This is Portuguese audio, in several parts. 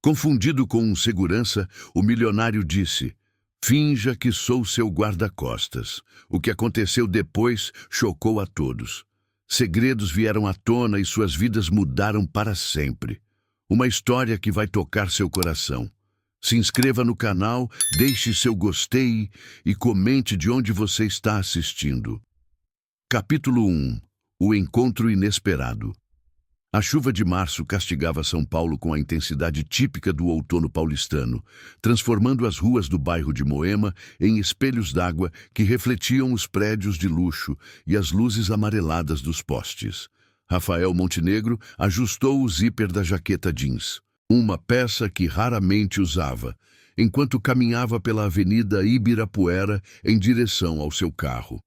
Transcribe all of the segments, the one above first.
Confundido com um segurança, o milionário disse: "Finja que sou seu guarda-costas." O que aconteceu depois chocou a todos. Segredos vieram à tona e suas vidas mudaram para sempre. Uma história que vai tocar seu coração. Se inscreva no canal, deixe seu gostei e comente de onde você está assistindo. Capítulo 1. O encontro inesperado. A chuva de março castigava São Paulo com a intensidade típica do outono paulistano, transformando as ruas do bairro de Moema em espelhos d'água que refletiam os prédios de luxo e as luzes amareladas dos postes. Rafael Montenegro ajustou o zíper da jaqueta jeans, uma peça que raramente usava, enquanto caminhava pela Avenida Ibirapuera em direção ao seu carro.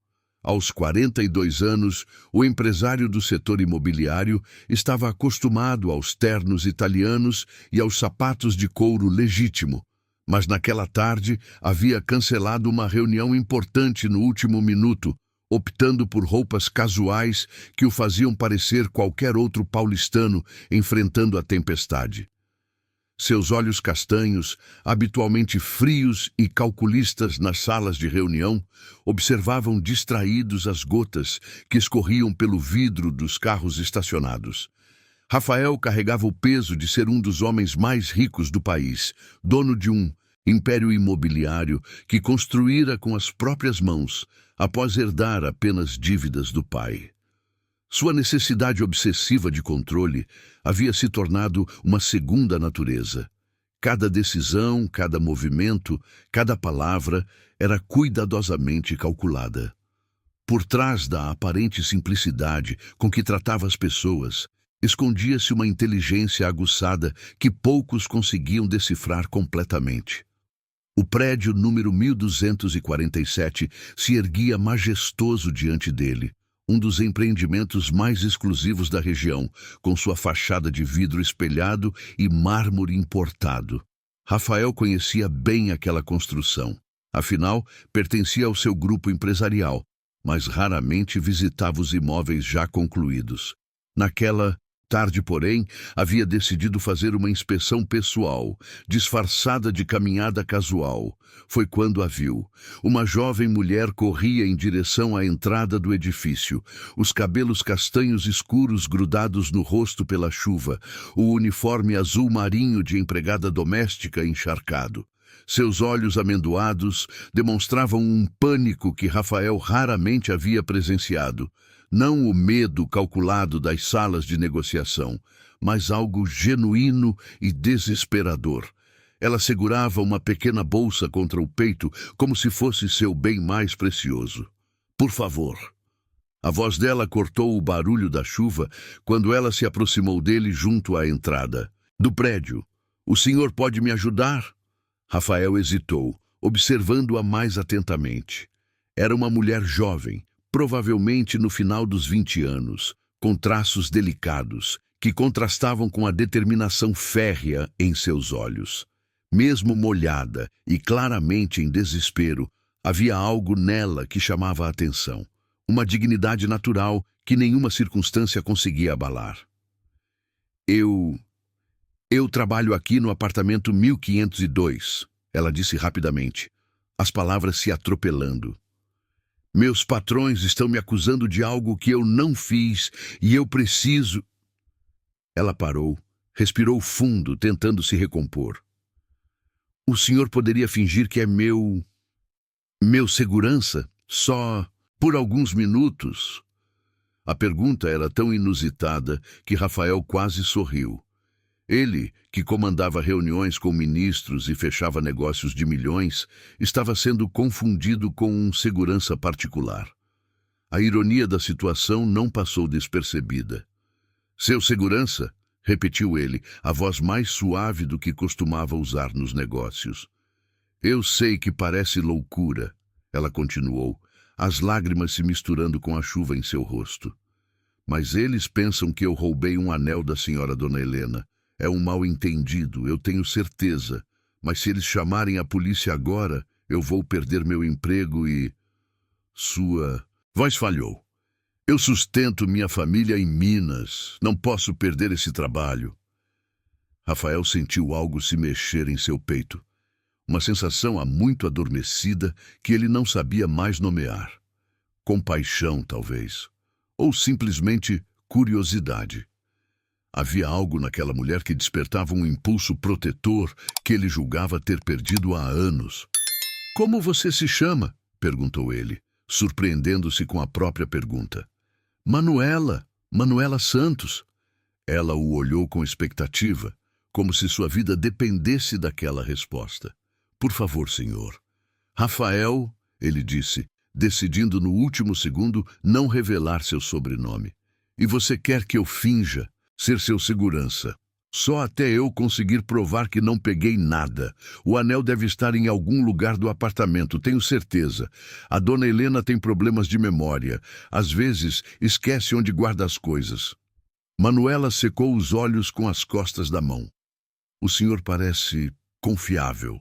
Aos 42 anos, o empresário do setor imobiliário estava acostumado aos ternos italianos e aos sapatos de couro legítimo, mas naquela tarde havia cancelado uma reunião importante no último minuto, optando por roupas casuais que o faziam parecer qualquer outro paulistano enfrentando a tempestade. Seus olhos castanhos, habitualmente frios e calculistas nas salas de reunião, observavam distraídos as gotas que escorriam pelo vidro dos carros estacionados. Rafael carregava o peso de ser um dos homens mais ricos do país, dono de um império imobiliário que construíra com as próprias mãos, após herdar apenas dívidas do pai. Sua necessidade obsessiva de controle havia se tornado uma segunda natureza. Cada decisão, cada movimento, cada palavra era cuidadosamente calculada. Por trás da aparente simplicidade com que tratava as pessoas, escondia-se uma inteligência aguçada que poucos conseguiam decifrar completamente. O prédio número 1247 se erguia majestoso diante dele, um dos empreendimentos mais exclusivos da região, com sua fachada de vidro espelhado e mármore importado. Rafael conhecia bem aquela construção. Afinal, pertencia ao seu grupo empresarial, mas raramente visitava os imóveis já concluídos. Naquela tarde, porém, havia decidido fazer uma inspeção pessoal, disfarçada de caminhada casual. Foi quando a viu. Uma jovem mulher corria em direção à entrada do edifício, os cabelos castanhos escuros grudados no rosto pela chuva, o uniforme azul marinho de empregada doméstica encharcado. Seus olhos amendoados demonstravam um pânico que Rafael raramente havia presenciado. Não o medo calculado das salas de negociação, mas algo genuíno e desesperador. Ela segurava uma pequena bolsa contra o peito, como se fosse seu bem mais precioso. "Por favor." A voz dela cortou o barulho da chuva quando ela se aproximou dele junto à entrada do prédio. "O senhor pode me ajudar?" Rafael hesitou, observando-a mais atentamente. Era uma mulher jovem, provavelmente no final dos 20 anos, com traços delicados, que contrastavam com a determinação férrea em seus olhos. Mesmo molhada e claramente em desespero, havia algo nela que chamava a atenção, uma dignidade natural que nenhuma circunstância conseguia abalar. Eu trabalho aqui no apartamento 1502, ela disse rapidamente, as palavras se atropelando. "Meus patrões estão me acusando de algo que eu não fiz e eu preciso..." Ela parou, respirou fundo, tentando se recompor. "O senhor poderia fingir que é meu segurança, só por alguns minutos?" A pergunta era tão inusitada que Rafael quase sorriu. Ele, que comandava reuniões com ministros e fechava negócios de milhões, estava sendo confundido com um segurança particular. A ironia da situação não passou despercebida. "Seu segurança?" repetiu ele, a voz mais suave do que costumava usar nos negócios. "Eu sei que parece loucura," ela continuou, as lágrimas se misturando com a chuva em seu rosto. "Mas eles pensam que eu roubei um anel da senhora Dona Helena. É um mal-entendido, eu tenho certeza. Mas se eles chamarem a polícia agora, eu vou perder meu emprego e..." Sua voz falhou. "Eu sustento minha família em Minas. Não posso perder esse trabalho." Rafael sentiu algo se mexer em seu peito. Uma sensação há muito adormecida que ele não sabia mais nomear. Compaixão, talvez. Ou simplesmente curiosidade. Havia algo naquela mulher que despertava um impulso protetor que ele julgava ter perdido há anos. "Como você se chama?" perguntou ele, surpreendendo-se com a própria pergunta. "Manuela, Manuela Santos." Ela o olhou com expectativa, como se sua vida dependesse daquela resposta. "Por favor, senhor." "Rafael," ele disse, decidindo no último segundo não revelar seu sobrenome. "E você quer que eu finja ser seu segurança? Só até eu conseguir provar que não peguei nada. O anel deve estar em algum lugar do apartamento, tenho certeza. A dona Helena tem problemas de memória. Às vezes, esquece onde guarda as coisas." Manuela secou os olhos com as costas da mão. "O senhor parece confiável."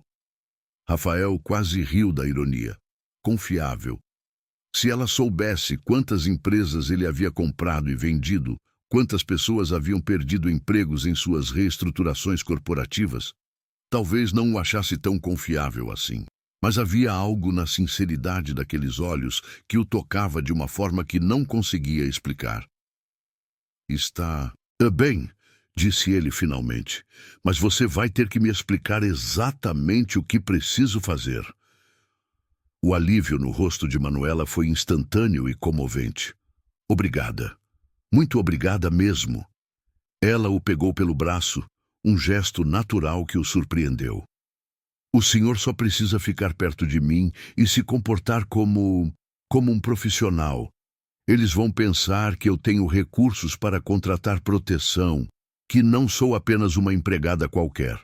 Rafael quase riu da ironia. Confiável. Se ela soubesse quantas empresas ele havia comprado e vendido, quantas pessoas haviam perdido empregos em suas reestruturações corporativas, talvez não o achasse tão confiável assim. Mas havia algo na sinceridade daqueles olhos que o tocava de uma forma que não conseguia explicar. "Está bem", disse ele finalmente, "mas você vai ter que me explicar exatamente o que preciso fazer." O alívio no rosto de Manuela foi instantâneo e comovente. "Obrigada. Muito obrigada mesmo." Ela o pegou pelo braço, um gesto natural que o surpreendeu. "O senhor só precisa ficar perto de mim e se comportar como um profissional. Eles vão pensar que eu tenho recursos para contratar proteção, que não sou apenas uma empregada qualquer."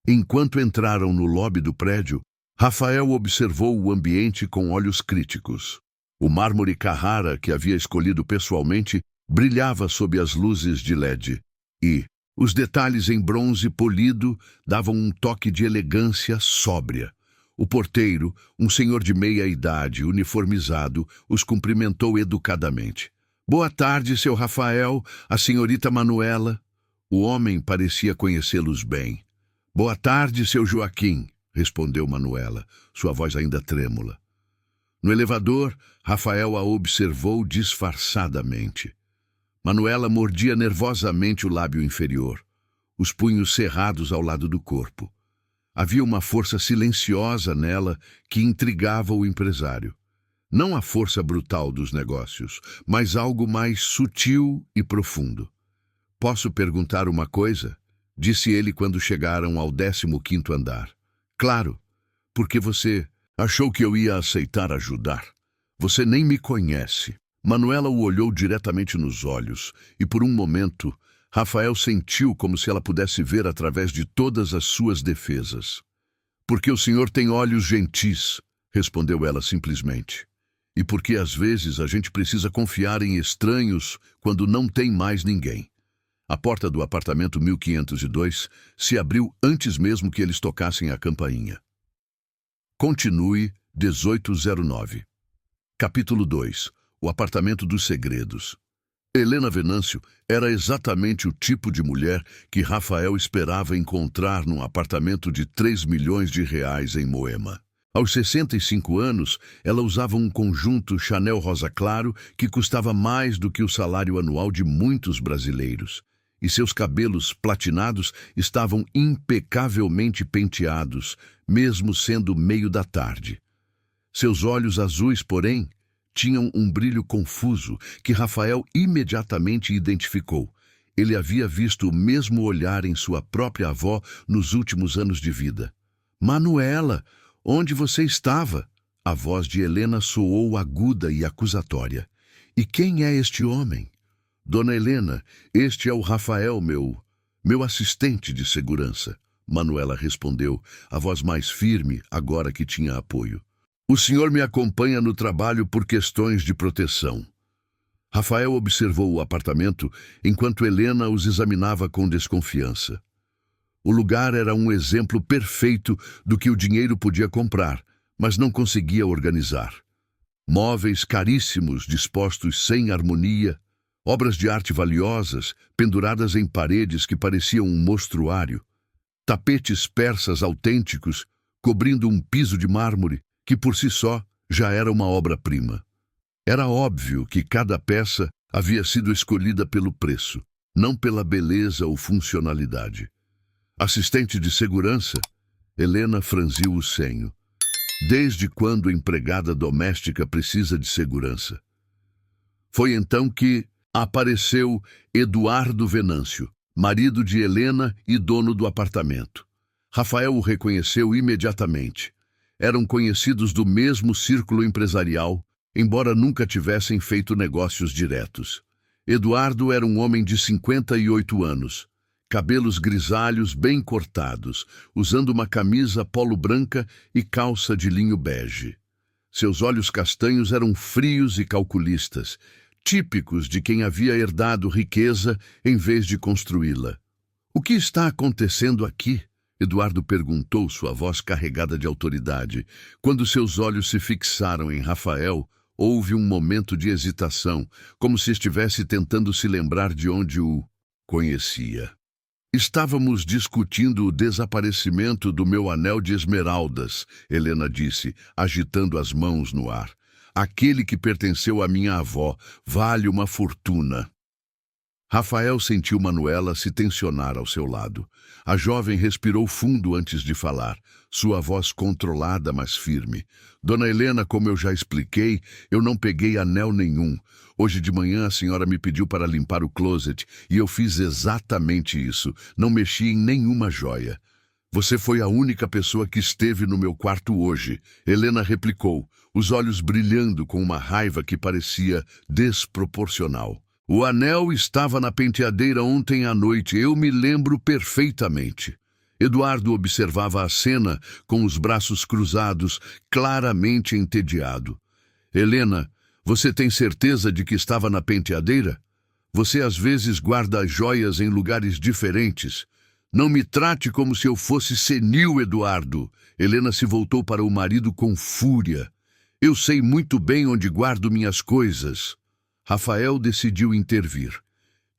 Enquanto entraram no lobby do prédio, Rafael observou o ambiente com olhos críticos. O mármore Carrara, que havia escolhido pessoalmente, brilhava sob as luzes de LED, e os detalhes em bronze polido davam um toque de elegância sóbria. O porteiro, um senhor de meia-idade, uniformizado, os cumprimentou educadamente. "Boa tarde, seu Rafael, a senhorita Manuela." O homem parecia conhecê-los bem. "Boa tarde, seu Joaquim," respondeu Manuela, sua voz ainda trêmula. No elevador, Rafael a observou disfarçadamente. Manuela mordia nervosamente o lábio inferior, os punhos cerrados ao lado do corpo. Havia uma força silenciosa nela que intrigava o empresário. Não a força brutal dos negócios, mas algo mais sutil e profundo. "Posso perguntar uma coisa?" disse ele quando chegaram ao 15º andar. "Claro, porque você achou que eu ia aceitar ajudar. Você nem me conhece." Manuela o olhou diretamente nos olhos, e por um momento, Rafael sentiu como se ela pudesse ver através de todas as suas defesas. "Porque o senhor tem olhos gentis", respondeu ela simplesmente. "E porque às vezes a gente precisa confiar em estranhos quando não tem mais ninguém." A porta do apartamento 1502 se abriu antes mesmo que eles tocassem a campainha. Continue 1809. Capítulo 2. O apartamento dos segredos. Helena Venâncio era exatamente o tipo de mulher que Rafael esperava encontrar num apartamento de 3 milhões de reais em Moema. Aos 65 anos, ela usava um conjunto Chanel rosa claro que custava mais do que o salário anual de muitos brasileiros. E seus cabelos platinados estavam impecavelmente penteados, mesmo sendo meio da tarde. Seus olhos azuis, porém, tinham um brilho confuso que Rafael imediatamente identificou. Ele havia visto o mesmo olhar em sua própria avó nos últimos anos de vida. "Manuela, onde você estava?" A voz de Helena soou aguda e acusatória. "E quem é este homem?" "Dona Helena, este é o Rafael, meu assistente de segurança." Manuela respondeu, a voz mais firme agora que tinha apoio. "O senhor me acompanha no trabalho por questões de proteção." Rafael observou o apartamento enquanto Helena os examinava com desconfiança. O lugar era um exemplo perfeito do que o dinheiro podia comprar, mas não conseguia organizar. Móveis caríssimos dispostos sem harmonia, Obras de arte valiosas, penduradas em paredes que pareciam um mostruário. Tapetes persas autênticos, cobrindo um piso de mármore, que por si só já era uma obra-prima. Era óbvio que cada peça havia sido escolhida pelo preço, não pela beleza ou funcionalidade. Assistente de segurança, Helena franziu o senho. Desde quando empregada doméstica precisa de segurança? Foi então que apareceu Eduardo Venâncio, marido de Helena e dono do apartamento. Rafael o reconheceu imediatamente. Eram conhecidos do mesmo círculo empresarial, embora nunca tivessem feito negócios diretos. Eduardo era um homem de 58 anos, cabelos grisalhos bem cortados, usando uma camisa polo branca e calça de linho bege. Seus olhos castanhos eram frios e calculistas, típicos de quem havia herdado riqueza em vez de construí-la. "O que está acontecendo aqui?" Eduardo perguntou, sua voz carregada de autoridade. Quando seus olhos se fixaram em Rafael, houve um momento de hesitação, como se estivesse tentando se lembrar de onde o conhecia. "Estávamos discutindo o desaparecimento do meu anel de esmeraldas", Helena disse, agitando as mãos no ar. "Aquele que pertenceu à minha avó vale uma fortuna." Rafael sentiu Manuela se tensionar ao seu lado. A jovem respirou fundo antes de falar, sua voz controlada, mas firme. "Dona Helena, como eu já expliquei, eu não peguei anel nenhum. Hoje de manhã a senhora me pediu para limpar o closet e eu fiz exatamente isso. Não mexi em nenhuma joia." "Você foi a única pessoa que esteve no meu quarto hoje", Helena replicou, os olhos brilhando com uma raiva que parecia desproporcional. "O anel estava na penteadeira ontem à noite, eu me lembro perfeitamente." Eduardo observava a cena com os braços cruzados, claramente entediado. "Helena, você tem certeza de que estava na penteadeira? Você às vezes guarda as joias em lugares diferentes. Não me trate como se eu fosse senil, Eduardo." Helena se voltou para o marido com fúria. "Eu sei muito bem onde guardo minhas coisas." Rafael decidiu intervir.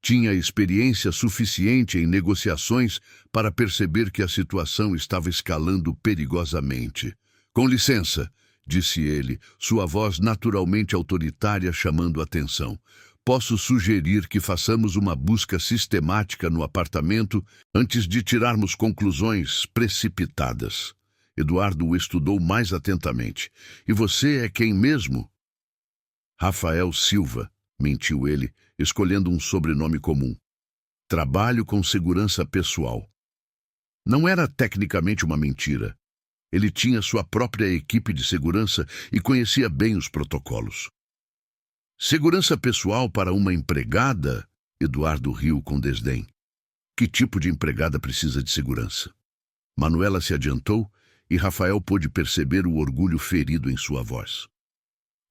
Tinha experiência suficiente em negociações para perceber que a situação estava escalando perigosamente. "Com licença", disse ele, sua voz naturalmente autoritária chamando atenção. "Posso sugerir que façamos uma busca sistemática no apartamento antes de tirarmos conclusões precipitadas." Eduardo o estudou mais atentamente. "E você é quem mesmo?" "Rafael Silva", mentiu ele, escolhendo um sobrenome comum. "Trabalho com segurança pessoal." Não era tecnicamente uma mentira. Ele tinha sua própria equipe de segurança e conhecia bem os protocolos. "Segurança pessoal para uma empregada?" Eduardo riu com desdém. "Que tipo de empregada precisa de segurança?" Manuela se adiantou e Rafael pôde perceber o orgulho ferido em sua voz.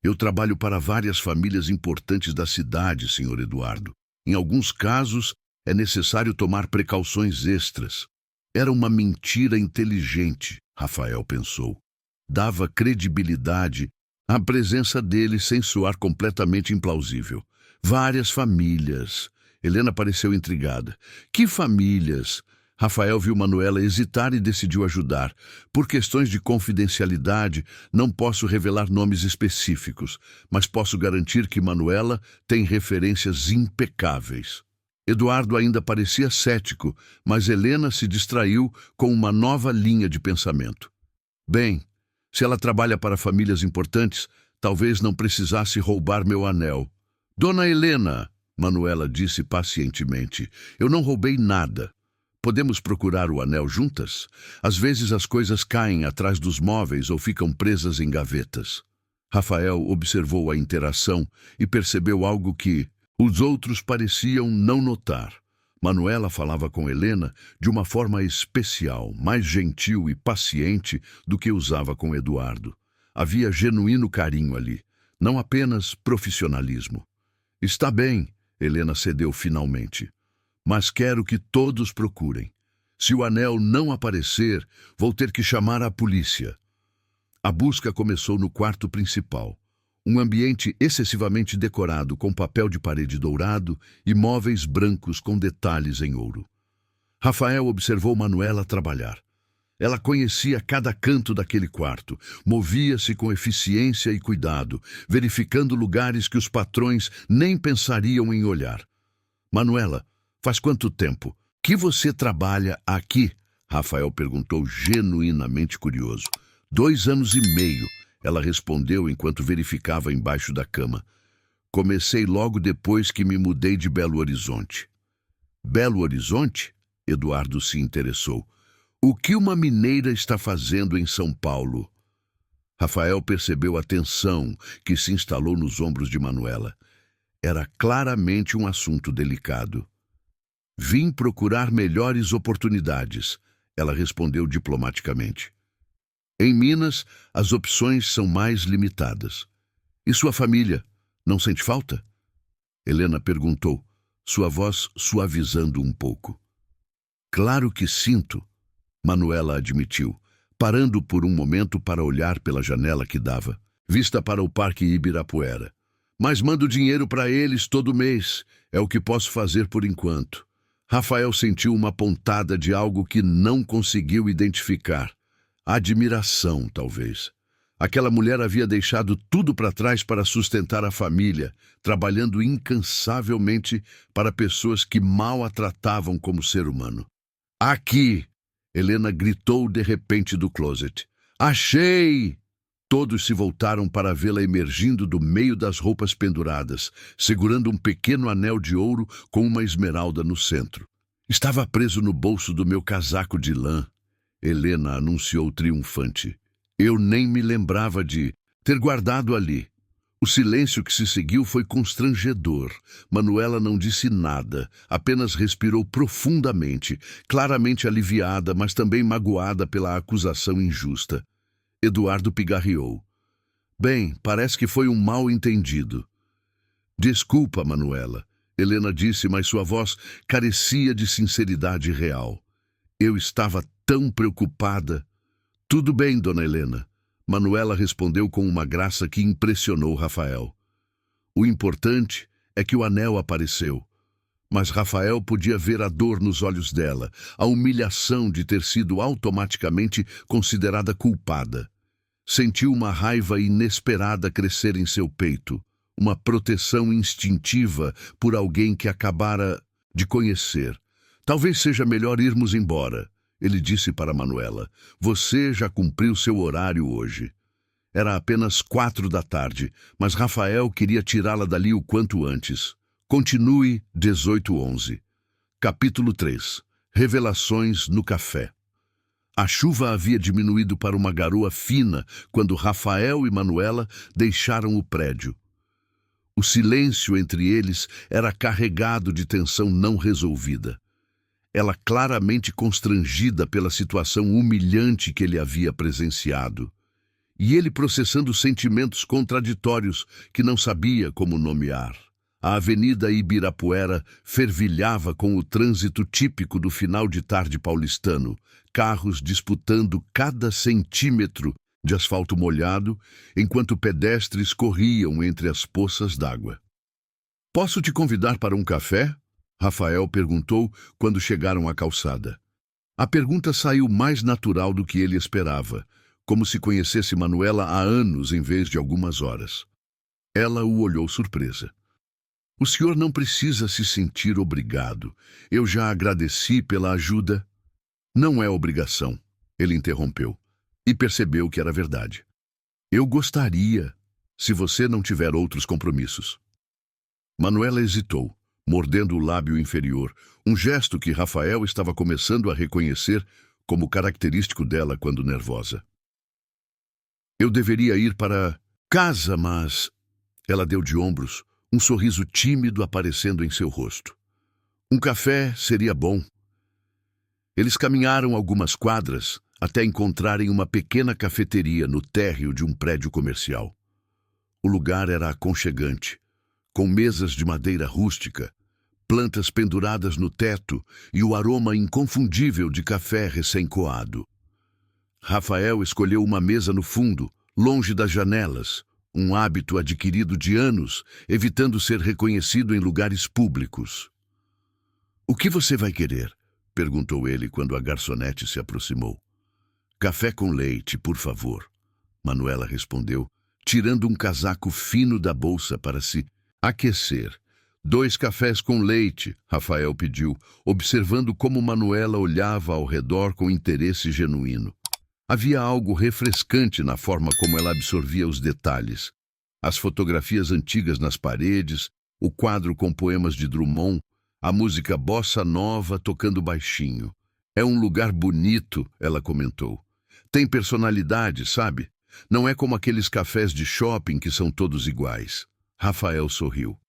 "Eu trabalho para várias famílias importantes da cidade, Sr. Eduardo. Em alguns casos, é necessário tomar precauções extras." Era uma mentira inteligente, Rafael pensou. Dava credibilidade à presença dele sem soar completamente implausível. "Várias famílias." Helena pareceu intrigada. "Que famílias?" Rafael viu Manuela hesitar e decidiu ajudar. "Por questões de confidencialidade, não posso revelar nomes específicos, mas posso garantir que Manuela tem referências impecáveis." Eduardo ainda parecia cético, mas Helena se distraiu com uma nova linha de pensamento. "Bem, se ela trabalha para famílias importantes, talvez não precisasse roubar meu anel." "Dona Helena", Manuela disse pacientemente, "eu não roubei nada. Podemos procurar o anel juntas? Às vezes as coisas caem atrás dos móveis ou ficam presas em gavetas." Rafael observou a interação e percebeu algo que os outros pareciam não notar. Manuela falava com Helena de uma forma especial, mais gentil e paciente do que usava com Eduardo. Havia genuíno carinho ali, não apenas profissionalismo. "Está bem", Helena cedeu finalmente. "Mas quero que todos procurem. Se o anel não aparecer, vou ter que chamar a polícia." A busca começou no quarto principal. Um ambiente excessivamente decorado com papel de parede dourado e móveis brancos com detalhes em ouro. Rafael observou Manuela trabalhar. Ela conhecia cada canto daquele quarto, movia-se com eficiência e cuidado, verificando lugares que os patrões nem pensariam em olhar. Manuela, faz quanto tempo que você trabalha aqui? Rafael perguntou genuinamente curioso. 2 anos e meio, ela respondeu enquanto verificava embaixo da cama. Comecei logo depois que me mudei de Belo Horizonte. Belo Horizonte? Eduardo se interessou. O que uma mineira está fazendo em São Paulo? Rafael percebeu a tensão que se instalou nos ombros de Manuela. Era claramente um assunto delicado. Vim procurar melhores oportunidades, ela respondeu diplomaticamente. Em Minas, as opções são mais limitadas. E sua família? Não sente falta? Helena perguntou, sua voz suavizando um pouco. Claro que sinto, Manuela admitiu, parando por um momento para olhar pela janela que dava, vista para o Parque Ibirapuera. Mas mando dinheiro para eles todo mês, é o que posso fazer por enquanto. Rafael sentiu uma pontada de algo que não conseguiu identificar. Admiração, talvez. Aquela mulher havia deixado tudo para trás para sustentar a família, trabalhando incansavelmente para pessoas que mal a tratavam como ser humano. Aqui! Helena gritou de repente do closet. Achei! Todos se voltaram para vê-la emergindo do meio das roupas penduradas, segurando um pequeno anel de ouro com uma esmeralda no centro. Estava preso no bolso do meu casaco de lã, Helena anunciou triunfante. Eu nem me lembrava de ter guardado ali. O silêncio que se seguiu foi constrangedor. Manuela não disse nada, apenas respirou profundamente, claramente aliviada, mas também magoada pela acusação injusta. Eduardo pigarreou. Bem, parece que foi um mal-entendido. Desculpa, Manuela, Helena disse, mas sua voz carecia de sinceridade real. Eu estava tão preocupada. Tudo bem, dona Helena. Manuela respondeu com uma graça que impressionou Rafael. O importante é que o anel apareceu. Mas Rafael podia ver a dor nos olhos dela, a humilhação de ter sido automaticamente considerada culpada. Sentiu uma raiva inesperada crescer em seu peito, uma proteção instintiva por alguém que acabara de conhecer. Talvez seja melhor irmos embora. Ele disse para Manuela, você já cumpriu seu horário hoje. Era apenas 4 da tarde, mas Rafael queria tirá-la dali o quanto antes. Continue 18:11. Capítulo 3. Revelações no café. A chuva havia diminuído para uma garoa fina quando Rafael e Manuela deixaram o prédio. O silêncio entre eles era carregado de tensão não resolvida. Ela claramente constrangida pela situação humilhante que ele havia presenciado. E ele processando sentimentos contraditórios que não sabia como nomear. A Avenida Ibirapuera fervilhava com o trânsito típico do final de tarde paulistano, carros disputando cada centímetro de asfalto molhado, enquanto pedestres corriam entre as poças d'água. Posso te convidar para um café? Rafael perguntou quando chegaram à calçada. A pergunta saiu mais natural do que ele esperava, como se conhecesse Manuela há anos em vez de algumas horas. Ela o olhou surpresa. O senhor não precisa se sentir obrigado. Eu já agradeci pela ajuda. Não é obrigação, ele interrompeu, e percebeu que era verdade. Eu gostaria, se você não tiver outros compromissos. Manuela hesitou, mordendo o lábio inferior, um gesto que Rafael estava começando a reconhecer como característico dela quando nervosa. Eu deveria ir para casa, mas... Ela deu de ombros, um sorriso tímido aparecendo em seu rosto. Um café seria bom. Eles caminharam algumas quadras até encontrarem uma pequena cafeteria no térreo de um prédio comercial. O lugar era aconchegante, com mesas de madeira rústica, plantas penduradas no teto e o aroma inconfundível de café recém-coado. Rafael escolheu uma mesa no fundo, longe das janelas, um hábito adquirido de anos, evitando ser reconhecido em lugares públicos. "O que você vai querer?" perguntou ele quando a garçonete se aproximou. "Café com leite, por favor", Manuela respondeu, tirando um casaco fino da bolsa para se aquecer. "2 cafés com leite", Rafael pediu, observando como Manuela olhava ao redor com interesse genuíno. Havia algo refrescante na forma como ela absorvia os detalhes. As fotografias antigas nas paredes, o quadro com poemas de Drummond, a música bossa nova tocando baixinho. "É um lugar bonito", ela comentou. "Tem personalidade, sabe? Não é como aqueles cafés de shopping que são todos iguais." Rafael sorriu.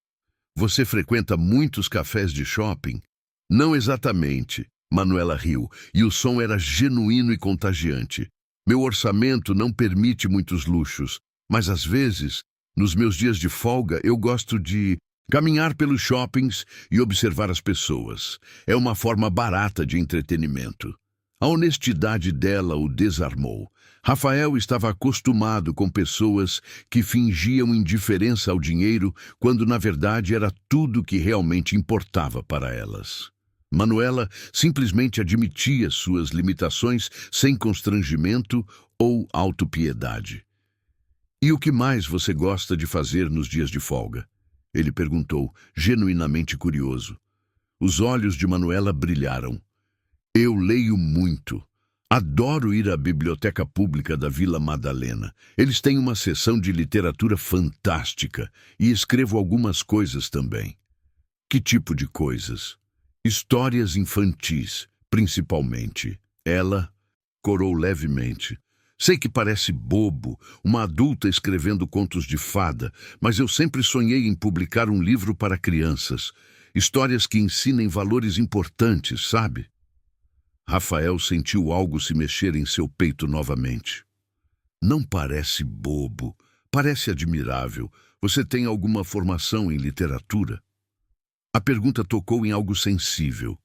"Você frequenta muitos cafés de shopping?" "Não exatamente." Manuela riu, e o som era genuíno e contagiante. "Meu orçamento não permite muitos luxos, mas às vezes, nos meus dias de folga, eu gosto de caminhar pelos shoppings e observar as pessoas. É uma forma barata de entretenimento." A honestidade dela o desarmou. Rafael estava acostumado com pessoas que fingiam indiferença ao dinheiro quando, na verdade, era tudo que realmente importava para elas. Manuela simplesmente admitia suas limitações sem constrangimento ou autopiedade. "E o que mais você gosta de fazer nos dias de folga?" ele perguntou, genuinamente curioso. Os olhos de Manuela brilharam. "Eu leio muito. Adoro ir à biblioteca pública da Vila Madalena. Eles têm uma seção de literatura fantástica e escrevo algumas coisas também." "Que tipo de coisas?" "Histórias infantis, principalmente." Ela corou levemente. "Sei que parece bobo, uma adulta escrevendo contos de fada, mas eu sempre sonhei em publicar um livro para crianças. Histórias que ensinem valores importantes, sabe?" Rafael sentiu algo se mexer em seu peito novamente. "Não parece bobo, parece admirável. Você tem alguma formação em literatura?" A pergunta tocou em algo sensível.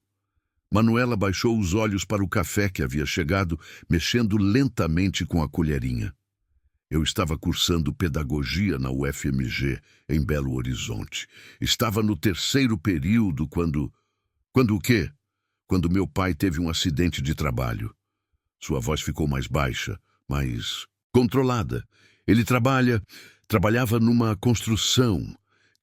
Manuela baixou os olhos para o café que havia chegado, mexendo lentamente com a colherinha. "Eu estava cursando pedagogia na UFMG, em Belo Horizonte. Estava no 3º período quando... Quando o quê?" "Quando meu pai teve um acidente de trabalho." Sua voz ficou mais baixa, mais controlada. "Ele trabalhava numa construção.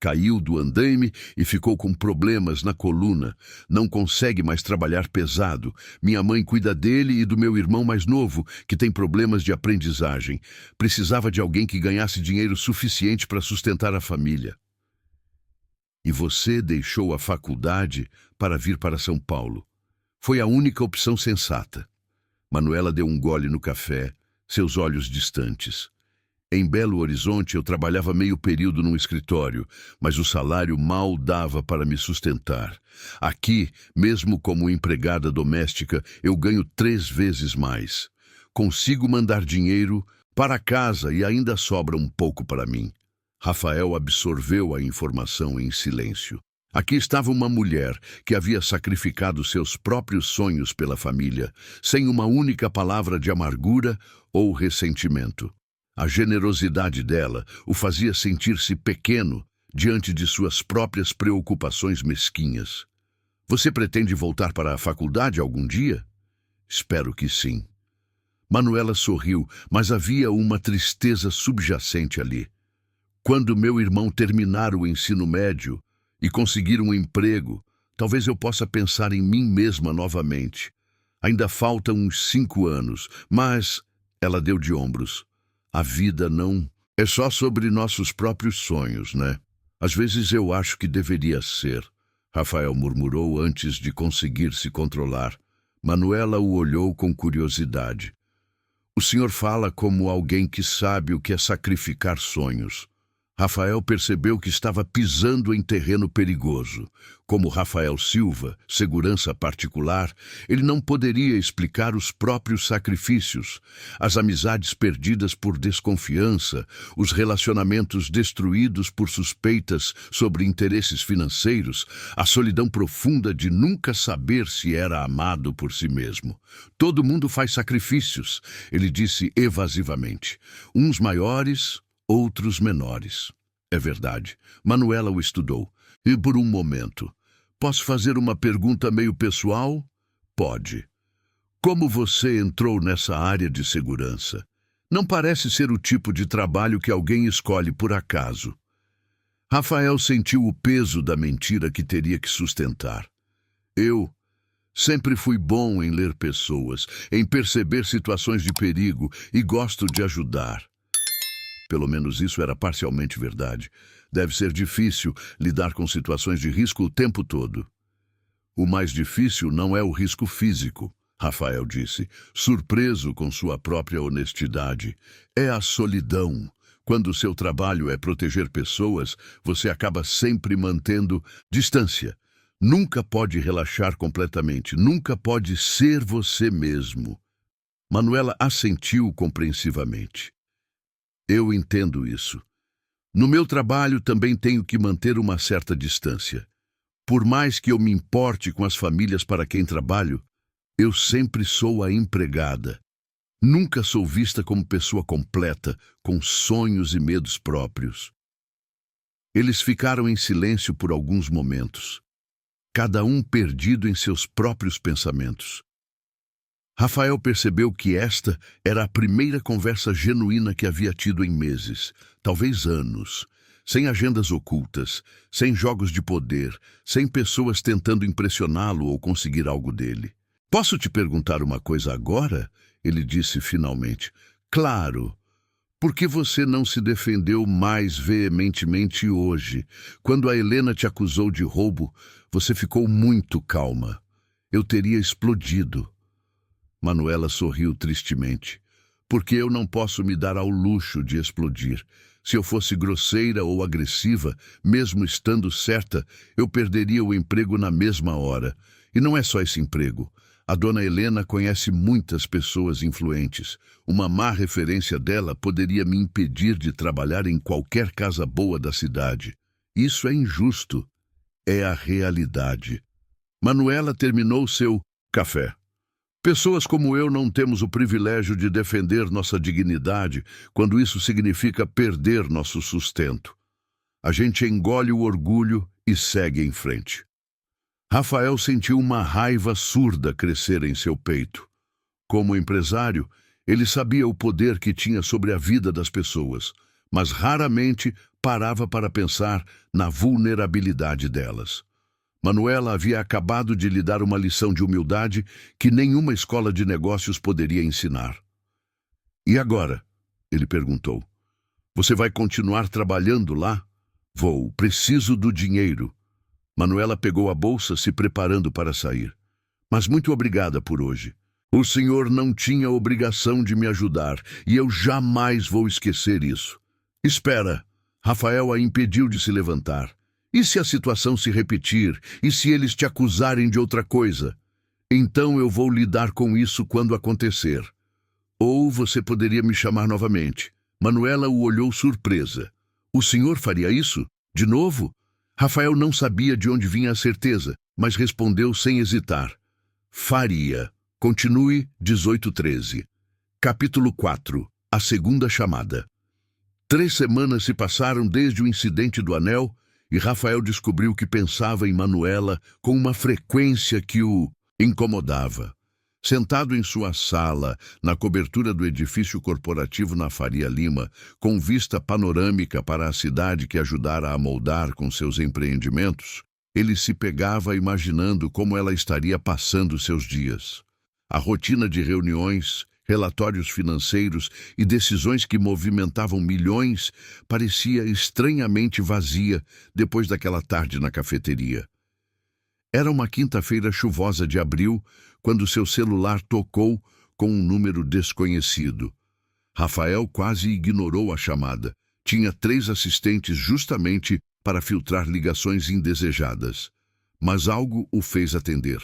Caiu do andaime e ficou com problemas na coluna. Não consegue mais trabalhar pesado. Minha mãe cuida dele e do meu irmão mais novo, que tem problemas de aprendizagem. Precisava de alguém que ganhasse dinheiro suficiente para sustentar a família." "E você deixou a faculdade para vir para São Paulo. Foi a única opção sensata." Manuela deu um gole no café, seus olhos distantes. "Em Belo Horizonte eu trabalhava meio período num escritório, mas o salário mal dava para me sustentar. Aqui, mesmo como empregada doméstica, eu ganho 3 vezes mais. Consigo mandar dinheiro para casa e ainda sobra um pouco para mim." Rafael absorveu a informação em silêncio. Aqui estava uma mulher que havia sacrificado seus próprios sonhos pela família, sem uma única palavra de amargura ou ressentimento. A generosidade dela o fazia sentir-se pequeno diante de suas próprias preocupações mesquinhas. "Você pretende voltar para a faculdade algum dia?" "Espero que sim." Manuela sorriu, mas havia uma tristeza subjacente ali. "Quando meu irmão terminar o ensino médio e conseguir um emprego, talvez eu possa pensar em mim mesma novamente. Ainda faltam uns 5 anos, mas..." Ela deu de ombros. "A vida não é só sobre nossos próprios sonhos, né? Às vezes eu acho que deveria ser." Rafael murmurou antes de conseguir se controlar. Manuela o olhou com curiosidade. "O senhor fala como alguém que sabe o que é sacrificar sonhos." Rafael percebeu que estava pisando em terreno perigoso. Como Rafael Silva, segurança particular, ele não poderia explicar os próprios sacrifícios, as amizades perdidas por desconfiança, os relacionamentos destruídos por suspeitas sobre interesses financeiros, a solidão profunda de nunca saber se era amado por si mesmo. "Todo mundo faz sacrifícios", ele disse evasivamente. "Uns maiores, outros menores. É verdade, Manuela o estudou. E por um momento, posso fazer uma pergunta meio pessoal? Pode. Como você entrou nessa área de segurança? Não parece ser o tipo de trabalho que alguém escolhe por acaso. Rafael sentiu o peso da mentira que teria que sustentar. Eu sempre fui bom em ler pessoas, em perceber situações de perigo e gosto de ajudar. Pelo menos isso era parcialmente verdade. Deve ser difícil lidar com situações de risco o tempo todo. O mais difícil não é o risco físico, Rafael disse, surpreso com sua própria honestidade. É a solidão. Quando seu trabalho é proteger pessoas, você acaba sempre mantendo distância. Nunca pode relaxar completamente, nunca pode ser você mesmo. Manuela assentiu compreensivamente. Eu entendo isso. No meu trabalho também tenho que manter uma certa distância. Por mais que eu me importe com as famílias para quem trabalho, eu sempre sou a empregada. Nunca sou vista como pessoa completa, com sonhos e medos próprios. Eles ficaram em silêncio por alguns momentos, cada um perdido em seus próprios pensamentos. Rafael percebeu que esta era a primeira conversa genuína que havia tido em meses, talvez anos, sem agendas ocultas, sem jogos de poder, sem pessoas tentando impressioná-lo ou conseguir algo dele. Posso te perguntar uma coisa agora? Ele disse finalmente. Claro. Por que você não se defendeu mais veementemente hoje? Quando a Helena te acusou de roubo, você ficou muito calma. Eu teria explodido. Manuela sorriu tristemente. Porque eu não posso me dar ao luxo de explodir. Se eu fosse grosseira ou agressiva, mesmo estando certa, eu perderia o emprego na mesma hora. E não é só esse emprego. A dona Helena conhece muitas pessoas influentes. Uma má referência dela poderia me impedir de trabalhar em qualquer casa boa da cidade. Isso é injusto. É a realidade. Manuela terminou seu café. Pessoas como eu não temos o privilégio de defender nossa dignidade quando isso significa perder nosso sustento. A gente engole o orgulho e segue em frente. Rafael sentiu uma raiva surda crescer em seu peito. Como empresário, ele sabia o poder que tinha sobre a vida das pessoas, mas raramente parava para pensar na vulnerabilidade delas. Manuela havia acabado de lhe dar uma lição de humildade que nenhuma escola de negócios poderia ensinar. E agora? Ele perguntou. Você vai continuar trabalhando lá? Vou, preciso do dinheiro. Manuela pegou a bolsa, se preparando para sair. Mas muito obrigada por hoje. O senhor não tinha obrigação de me ajudar, e eu jamais vou esquecer isso. Espera. Rafael a impediu de se levantar. E se a situação se repetir? E se eles te acusarem de outra coisa? Então eu vou lidar com isso quando acontecer. Ou você poderia me chamar novamente. Manuela o olhou surpresa. O senhor faria isso? De novo? Rafael não sabia de onde vinha a certeza, mas respondeu sem hesitar. Faria. Continue 18:13. Capítulo 4. A segunda chamada. 3 semanas se passaram desde o incidente do anel e Rafael descobriu que pensava em Manuela com uma frequência que o incomodava. Sentado em sua sala, na cobertura do edifício corporativo na Faria Lima, com vista panorâmica para a cidade que ajudara a moldar com seus empreendimentos, ele se pegava imaginando como ela estaria passando seus dias. A rotina de reuniões, relatórios financeiros e decisões que movimentavam milhões parecia estranhamente vazia depois daquela tarde na cafeteria. Era uma quinta-feira chuvosa de abril, quando seu celular tocou com um número desconhecido. Rafael quase ignorou a chamada. Tinha 3 assistentes justamente para filtrar ligações indesejadas. Mas algo o fez atender.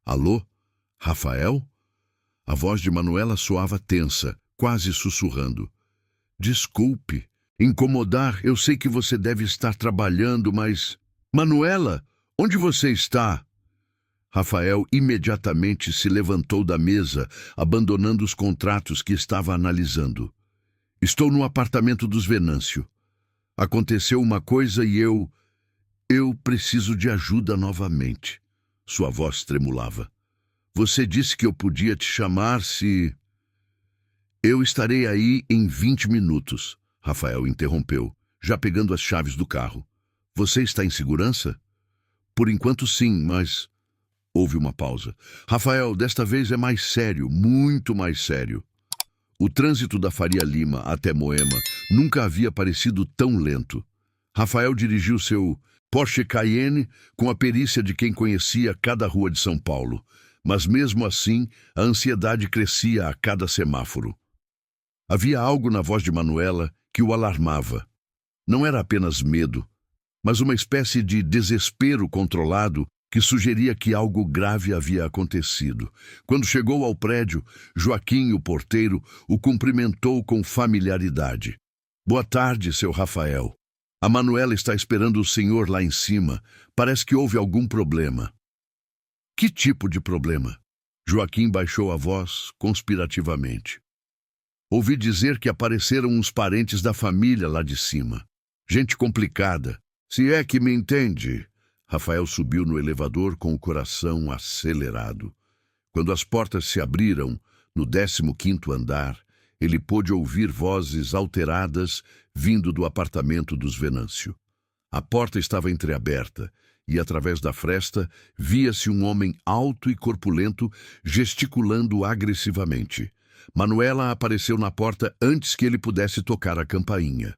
Alô? Rafael? A voz de Manuela soava tensa, quase sussurrando. Desculpe. Incomodar, eu sei que você deve estar trabalhando, mas... Manuela, onde você está? Rafael imediatamente se levantou da mesa, abandonando os contratos que estava analisando. Estou no apartamento dos Venâncio. Aconteceu uma coisa e eu preciso de ajuda novamente. Sua voz tremulava. Você disse que eu podia te chamar se... Eu estarei aí em 20 minutos, Rafael interrompeu, já pegando as chaves do carro. Você está em segurança? Por enquanto sim, mas... Houve uma pausa. Rafael, desta vez é mais sério, muito mais sério. O trânsito da Faria Lima até Moema nunca havia parecido tão lento. Rafael dirigiu seu Porsche Cayenne com a perícia de quem conhecia cada rua de São Paulo. Mas mesmo assim, a ansiedade crescia a cada semáforo. Havia algo na voz de Manuela que o alarmava. Não era apenas medo, mas uma espécie de desespero controlado que sugeria que algo grave havia acontecido. Quando chegou ao prédio, Joaquim, o porteiro, o cumprimentou com familiaridade. Boa tarde, seu Rafael. A Manuela está esperando o senhor lá em cima. Parece que houve algum problema. Que tipo de problema? Joaquim baixou a voz conspirativamente. Ouvi dizer que apareceram uns parentes da família lá de cima. Gente complicada. Se é que me entende. Rafael subiu no elevador com o coração acelerado. Quando as portas se abriram, no 15º andar, ele pôde ouvir vozes alteradas vindo do apartamento dos Venâncio. A porta estava entreaberta e, através da fresta, via-se um homem alto e corpulento gesticulando agressivamente. Manuela apareceu na porta antes que ele pudesse tocar a campainha.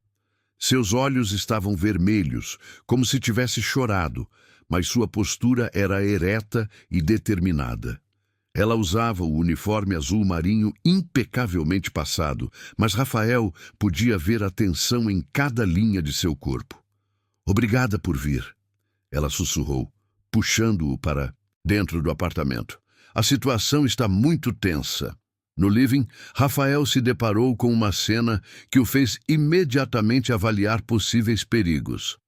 Seus olhos estavam vermelhos, como se tivesse chorado, mas sua postura era ereta e determinada. Ela usava o uniforme azul marinho impecavelmente passado, mas Rafael podia ver a tensão em cada linha de seu corpo. Obrigada por vir, ela sussurrou, puxando-o para dentro do apartamento. A situação está muito tensa. No living, Rafael se deparou com uma cena que o fez imediatamente avaliar possíveis perigos.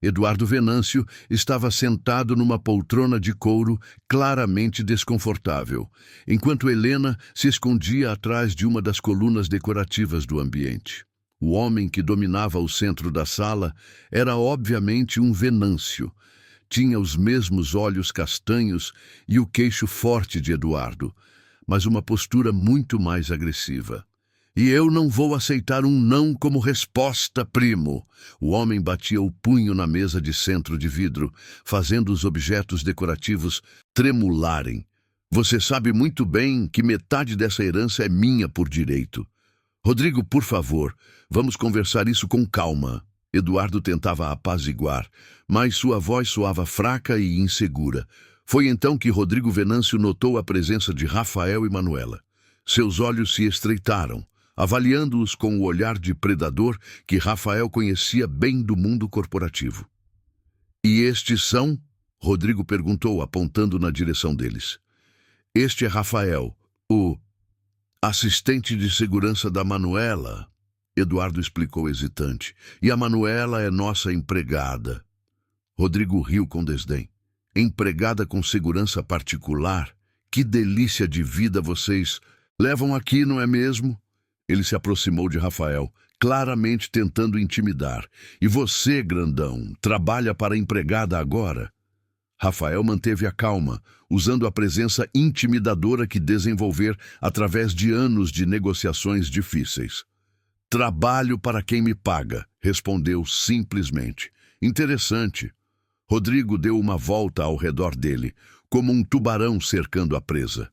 Eduardo Venâncio estava sentado numa poltrona de couro claramente desconfortável, enquanto Helena se escondia atrás de uma das colunas decorativas do ambiente. O homem que dominava o centro da sala era obviamente um Venâncio. Tinha os mesmos olhos castanhos e o queixo forte de Eduardo, mas uma postura muito mais agressiva. E eu não vou aceitar um não como resposta, primo. O homem batia o punho na mesa de centro de vidro, fazendo os objetos decorativos tremularem. Você sabe muito bem que metade dessa herança é minha por direito. Rodrigo, por favor, vamos conversar isso com calma. Eduardo tentava apaziguar, mas sua voz soava fraca e insegura. Foi então que Rodrigo Venâncio notou a presença de Rafael e Manuela. Seus olhos se estreitaram, avaliando-os com o olhar de predador que Rafael conhecia bem do mundo corporativo. E estes são? Rodrigo perguntou, apontando na direção deles. Este é Rafael, o assistente de segurança da Manuela, Eduardo explicou hesitante. E a Manuela é nossa empregada. Rodrigo riu com desdém. Empregada com segurança particular? Que delícia de vida vocês levam aqui, não é mesmo? Ele se aproximou de Rafael, claramente tentando intimidar. E você, grandão, trabalha para a empregada agora? Rafael manteve a calma, usando a presença intimidadora que desenvolver através de anos de negociações difíceis. Trabalho para quem me paga, respondeu simplesmente. Interessante. Rodrigo deu uma volta ao redor dele, como um tubarão cercando a presa.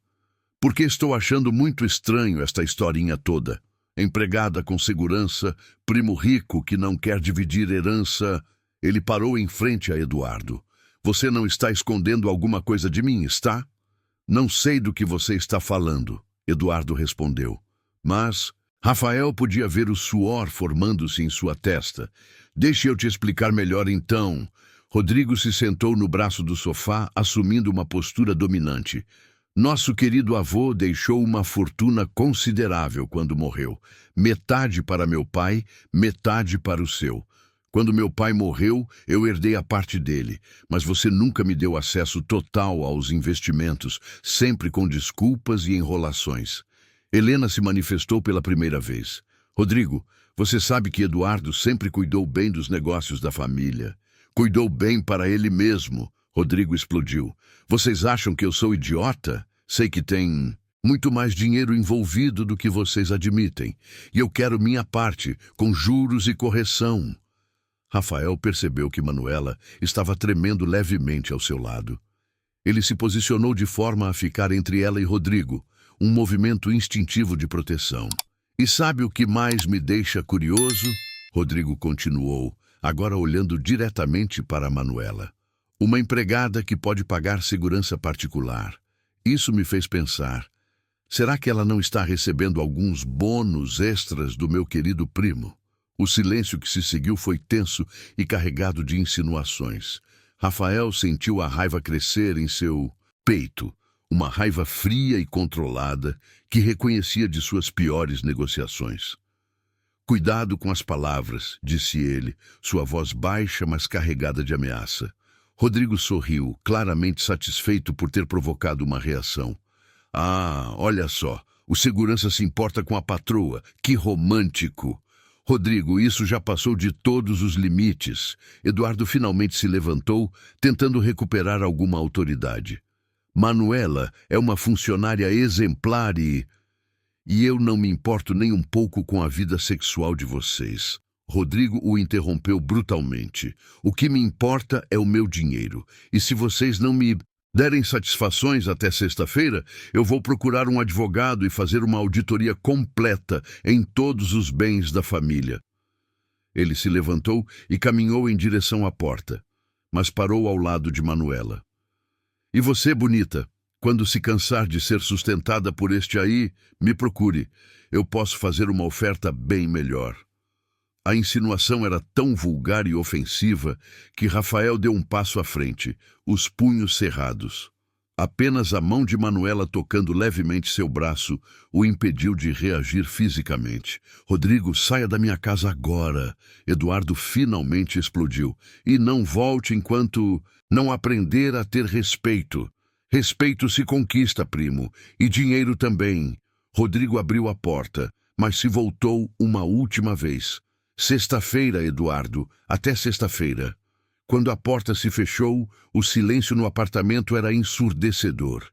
Porque estou achando muito estranho esta historinha toda. Empregada com segurança, primo rico que não quer dividir herança. Ele parou em frente a Eduardo. Você não está escondendo alguma coisa de mim, está? Não sei do que você está falando, Eduardo respondeu. Mas Rafael podia ver o suor formando-se em sua testa. Deixe eu te explicar melhor então. Rodrigo se sentou no braço do sofá, assumindo uma postura dominante. Nosso querido avô deixou uma fortuna considerável quando morreu. Metade para meu pai, metade para o seu. Quando meu pai morreu, eu herdei a parte dele, mas você nunca me deu acesso total aos investimentos, sempre com desculpas e enrolações. Helena se manifestou pela primeira vez. Rodrigo, você sabe que Eduardo sempre cuidou bem dos negócios da família. Cuidou bem para ele mesmo. Rodrigo explodiu. Vocês acham que eu sou idiota? Sei que tem muito mais dinheiro envolvido do que vocês admitem. E eu quero minha parte, com juros e correção. Rafael percebeu que Manuela estava tremendo levemente ao seu lado. Ele se posicionou de forma a ficar entre ela e Rodrigo, um movimento instintivo de proteção. E sabe o que mais me deixa curioso? Rodrigo continuou, agora olhando diretamente para Manuela. Uma empregada que pode pagar segurança particular. Isso me fez pensar. Será que ela não está recebendo alguns bônus extras do meu querido primo? O silêncio que se seguiu foi tenso e carregado de insinuações. Rafael sentiu a raiva crescer em seu peito, uma raiva fria e controlada que reconhecia de suas piores negociações. Cuidado com as palavras, disse ele, sua voz baixa, mas carregada de ameaça. Rodrigo sorriu, claramente satisfeito por ter provocado uma reação. Ah, olha só, o segurança se importa com a patroa, que romântico! Rodrigo, isso já passou de todos os limites. Eduardo finalmente se levantou, tentando recuperar alguma autoridade. Manuela é uma funcionária exemplar e eu não me importo nem um pouco com a vida sexual de vocês. Rodrigo o interrompeu brutalmente. O que me importa é o meu dinheiro. E se vocês não me derem satisfações até sexta-feira, eu vou procurar um advogado e fazer uma auditoria completa em todos os bens da família. Ele se levantou e caminhou em direção à porta, mas parou ao lado de Manuela. E você, bonita, quando se cansar de ser sustentada por este aí, me procure. Eu posso fazer uma oferta bem melhor. A insinuação era tão vulgar e ofensiva que Rafael deu um passo à frente, os punhos cerrados. Apenas a mão de Manuela tocando levemente seu braço o impediu de reagir fisicamente. Rodrigo, saia da minha casa agora. Eduardo finalmente explodiu. E não volte enquanto não aprender a ter respeito. Respeito se conquista, primo. E dinheiro também. Rodrigo abriu a porta, mas se voltou uma última vez. Sexta-feira, Eduardo. Até sexta-feira. Quando a porta se fechou, o silêncio no apartamento era ensurdecedor.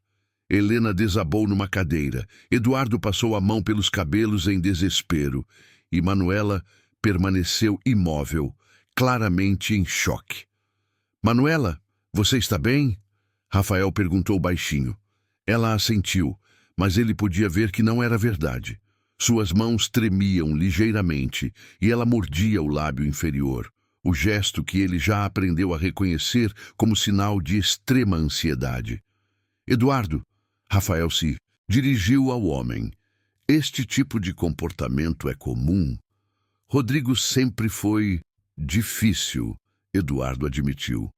Helena desabou numa cadeira. Eduardo passou a mão pelos cabelos em desespero. E Manuela permaneceu imóvel, claramente em choque. Manuela, você está bem? Rafael perguntou baixinho. Ela assentiu, mas ele podia ver que não era verdade. Suas mãos tremiam ligeiramente e ela mordia o lábio inferior, o gesto que ele já aprendeu a reconhecer como sinal de extrema ansiedade. Eduardo, Rafael se dirigiu ao homem. Este tipo de comportamento é comum? Rodrigo sempre foi difícil, Eduardo admitiu,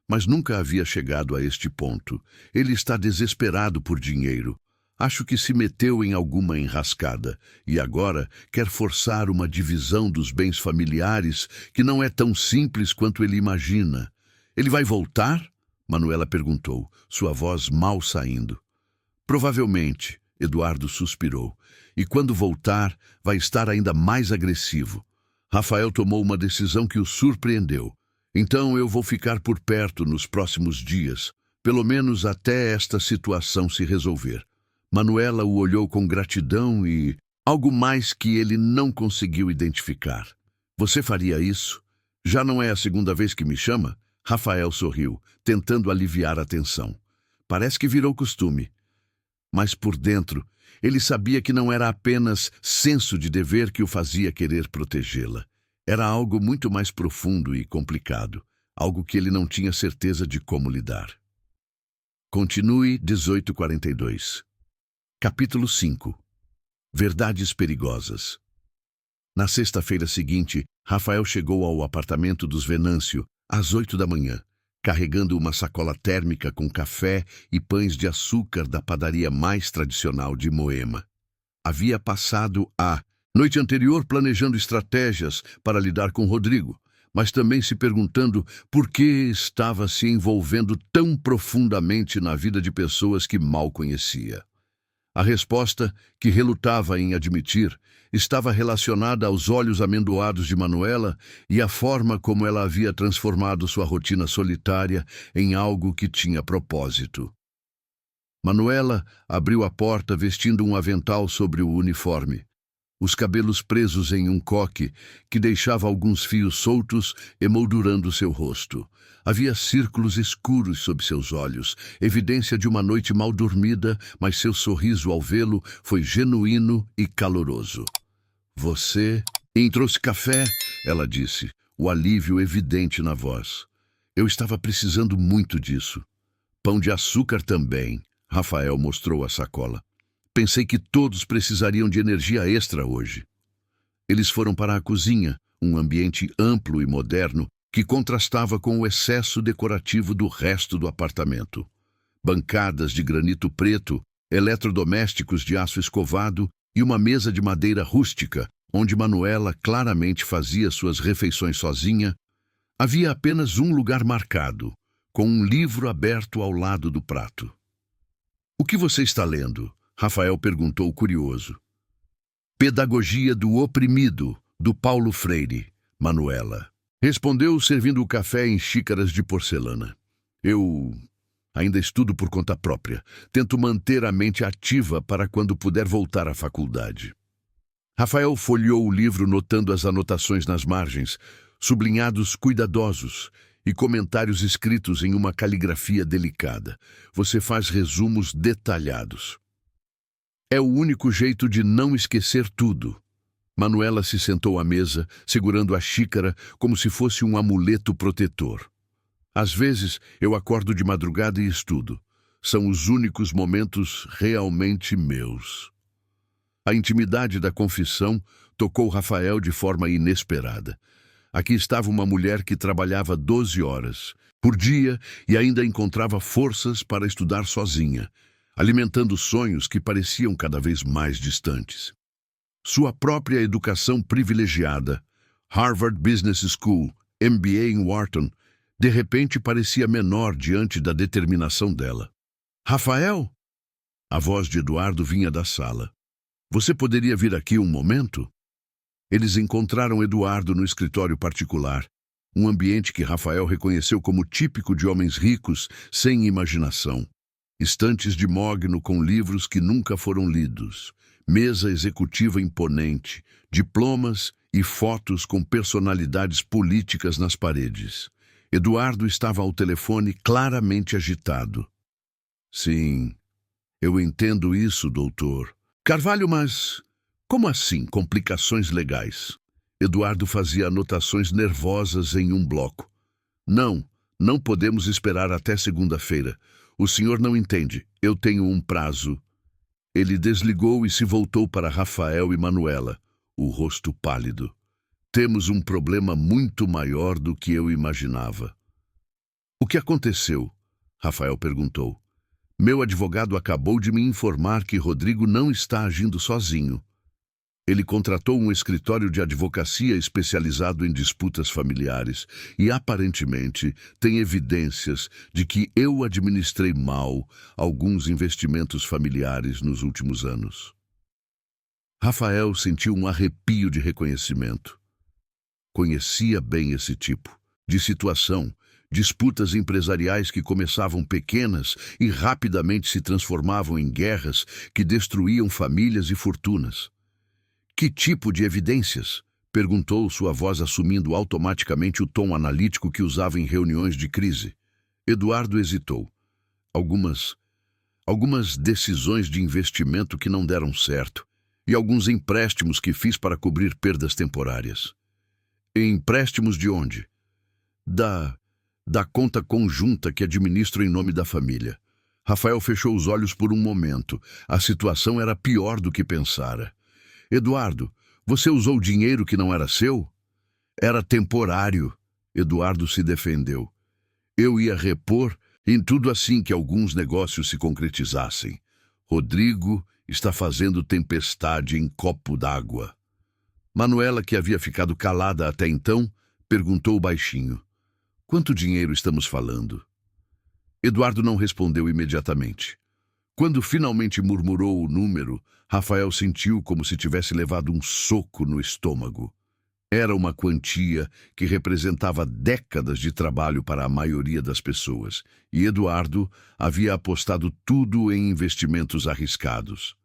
mas nunca havia chegado a este ponto. Ele está desesperado por dinheiro. Acho que se meteu em alguma enrascada e agora quer forçar uma divisão dos bens familiares que não é tão simples quanto ele imagina. Ele vai voltar? Manuela perguntou, sua voz mal saindo. Provavelmente, Eduardo suspirou. E quando voltar, vai estar ainda mais agressivo. Rafael tomou uma decisão que o surpreendeu. Então eu vou ficar por perto nos próximos dias, pelo menos até esta situação se resolver. Manuela o olhou com gratidão e algo mais que ele não conseguiu identificar. Você faria isso? Já não é a segunda vez que me chama? Rafael sorriu, tentando aliviar a tensão. Parece que virou costume. Mas por dentro, ele sabia que não era apenas senso de dever que o fazia querer protegê-la. Era algo muito mais profundo e complicado, algo que ele não tinha certeza de como lidar. Continue 1842. Capítulo 5. Verdades perigosas. Na sexta-feira seguinte, Rafael chegou ao apartamento dos Venâncio às 8 da manhã, carregando uma sacola térmica com café e pães de açúcar da padaria mais tradicional de Moema. Havia passado a noite anterior planejando estratégias para lidar com Rodrigo, mas também se perguntando por que estava se envolvendo tão profundamente na vida de pessoas que mal conhecia. A resposta, que relutava em admitir, estava relacionada aos olhos amendoados de Manuela e à forma como ela havia transformado sua rotina solitária em algo que tinha propósito. Manuela abriu a porta vestindo um avental sobre o uniforme, os cabelos presos em um coque que deixava alguns fios soltos emoldurando seu rosto. Havia círculos escuros sob seus olhos, evidência de uma noite mal dormida, mas seu sorriso ao vê-lo foi genuíno e caloroso. Você... Trouxe café, ela disse, o alívio evidente na voz. Eu estava precisando muito disso. Pão de açúcar também, Rafael mostrou a sacola. Pensei que todos precisariam de energia extra hoje. Eles foram para a cozinha, um ambiente amplo e moderno que contrastava com o excesso decorativo do resto do apartamento. Bancadas de granito preto, eletrodomésticos de aço escovado e uma mesa de madeira rústica, onde Manuela claramente fazia suas refeições sozinha. Havia apenas um lugar marcado, com um livro aberto ao lado do prato. O que você está lendo? Rafael perguntou curioso. Pedagogia do Oprimido, do Paulo Freire, Manuela. Respondeu servindo o café em xícaras de porcelana. Eu ainda estudo por conta própria. Tento manter a mente ativa para quando puder voltar à faculdade. Rafael folheou o livro notando as anotações nas margens, sublinhados cuidadosos e comentários escritos em uma caligrafia delicada. Você faz resumos detalhados. É o único jeito de não esquecer tudo. Manuela se sentou à mesa, segurando a xícara como se fosse um amuleto protetor. Às vezes, eu acordo de madrugada e estudo. São os únicos momentos realmente meus. A intimidade da confissão tocou Rafael de forma inesperada. Aqui estava uma mulher que trabalhava 12 horas por dia e ainda encontrava forças para estudar sozinha, alimentando sonhos que pareciam cada vez mais distantes. Sua própria educação privilegiada, Harvard Business School, MBA em Wharton, de repente parecia menor diante da determinação dela. Rafael? A voz de Eduardo vinha da sala. Você poderia vir aqui um momento? Eles encontraram Eduardo no escritório particular, um ambiente que Rafael reconheceu como típico de homens ricos, sem imaginação. Estantes de mogno com livros que nunca foram lidos, mesa executiva imponente, diplomas e fotos com personalidades políticas nas paredes. Eduardo estava ao telefone claramente agitado. Sim, eu entendo isso, doutor. Carvalho, mas como assim complicações legais? Eduardo fazia anotações nervosas em um bloco. Não podemos esperar até segunda-feira. O senhor não entende. Eu tenho um prazo. Ele desligou e se voltou para Rafael e Manuela, o rosto pálido. Temos um problema muito maior do que eu imaginava. O que aconteceu? Rafael perguntou. Meu advogado acabou de me informar que Rodrigo não está agindo sozinho. Ele contratou um escritório de advocacia especializado em disputas familiares e, aparentemente, tem evidências de que eu administrei mal alguns investimentos familiares nos últimos anos. Rafael sentiu um arrepio de reconhecimento. Conhecia bem esse tipo de situação, disputas empresariais que começavam pequenas e rapidamente se transformavam em guerras que destruíam famílias e fortunas. Que tipo de evidências? Perguntou, sua voz assumindo automaticamente o tom analítico que usava em reuniões de crise. Eduardo hesitou. Algumas decisões de investimento que não deram certo e alguns empréstimos que fiz para cobrir perdas temporárias. E empréstimos de onde? Da conta conjunta que administro em nome da família. Rafael fechou os olhos por um momento. A situação era pior do que pensara. Eduardo, você usou dinheiro que não era seu? Era temporário. Eduardo se defendeu. Eu ia repor em tudo assim que alguns negócios se concretizassem. Rodrigo está fazendo tempestade em copo d'água. Manuela, que havia ficado calada até então, perguntou baixinho. Quanto dinheiro estamos falando? Eduardo não respondeu imediatamente. Quando finalmente murmurou o número, Rafael sentiu como se tivesse levado um soco no estômago. Era uma quantia que representava décadas de trabalho para a maioria das pessoas, e Eduardo havia apostado tudo em investimentos arriscados.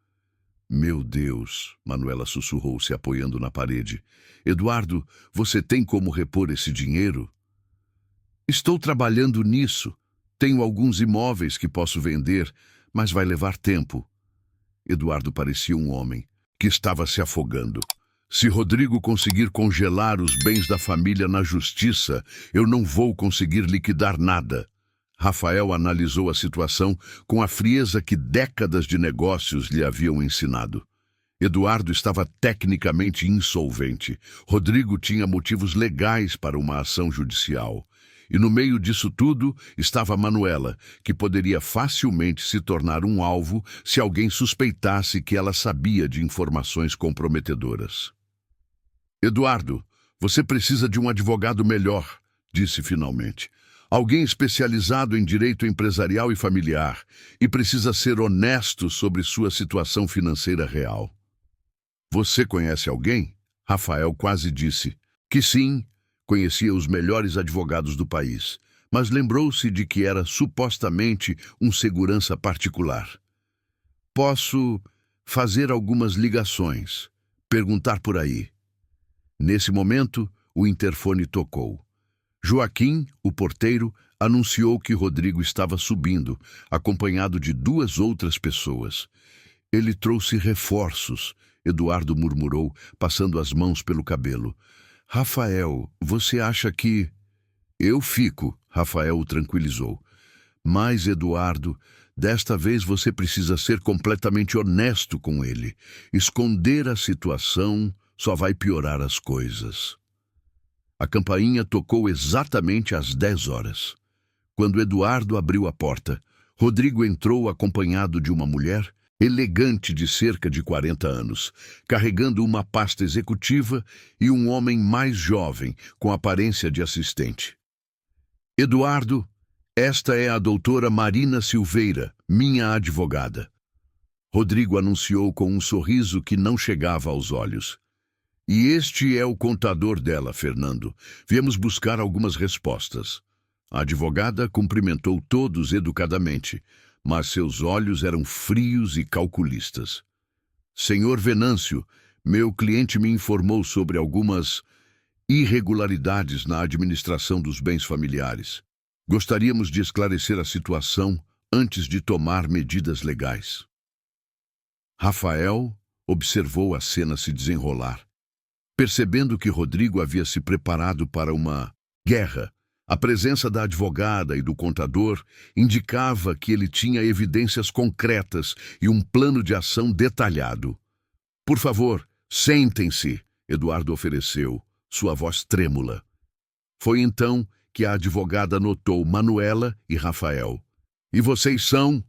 Meu Deus, Manuela sussurrou, se apoiando na parede. Eduardo, você tem como repor esse dinheiro? Estou trabalhando nisso. Tenho alguns imóveis que posso vender, mas vai levar tempo. Eduardo parecia um homem que estava se afogando. Se Rodrigo conseguir congelar os bens da família na justiça, eu não vou conseguir liquidar nada. Rafael analisou a situação com a frieza que décadas de negócios lhe haviam ensinado. Eduardo estava tecnicamente insolvente. Rodrigo tinha motivos legais para uma ação judicial. E no meio disso tudo estava Manuela, que poderia facilmente se tornar um alvo se alguém suspeitasse que ela sabia de informações comprometedoras. Eduardo, você precisa de um advogado melhor, disse finalmente. Alguém especializado em direito empresarial e familiar e precisa ser honesto sobre sua situação financeira real. Você conhece alguém? Rafael quase disse que sim, conhecia os melhores advogados do país, mas lembrou-se de que era supostamente um segurança particular. Posso fazer algumas ligações, perguntar por aí. Nesse momento, o interfone tocou. Joaquim, o porteiro, anunciou que Rodrigo estava subindo, acompanhado de 2 outras pessoas. Ele trouxe reforços, Eduardo murmurou, passando as mãos pelo cabelo. Rafael, você acha que... Eu fico, Rafael o tranquilizou. Mas, Eduardo, desta vez você precisa ser completamente honesto com ele. Esconder a situação só vai piorar as coisas. A campainha tocou exatamente às 10 horas. Quando Eduardo abriu a porta, Rodrigo entrou acompanhado de uma mulher elegante de cerca de 40 anos, carregando uma pasta executiva, e um homem mais jovem, com aparência de assistente. Eduardo, esta é a doutora Marina Silveira, minha advogada. Rodrigo anunciou com um sorriso que não chegava aos olhos. E este é o contador dela, Fernando. Viemos buscar algumas respostas. A advogada cumprimentou todos educadamente, mas seus olhos eram frios e calculistas. Senhor Venâncio, meu cliente me informou sobre algumas irregularidades na administração dos bens familiares. Gostaríamos de esclarecer a situação antes de tomar medidas legais. Rafael observou a cena se desenrolar. Percebendo que Rodrigo havia se preparado para uma guerra, a presença da advogada e do contador indicava que ele tinha evidências concretas e um plano de ação detalhado. Por favor, sentem-se, Eduardo ofereceu, sua voz trêmula. Foi então que a advogada notou Manuela e Rafael. E vocês são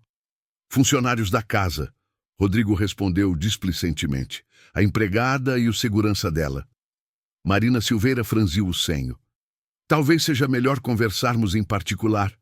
funcionários da casa, Rodrigo respondeu displicentemente. A empregada e o segurança dela. Marina Silveira franziu o senho. Talvez seja melhor conversarmos em particular.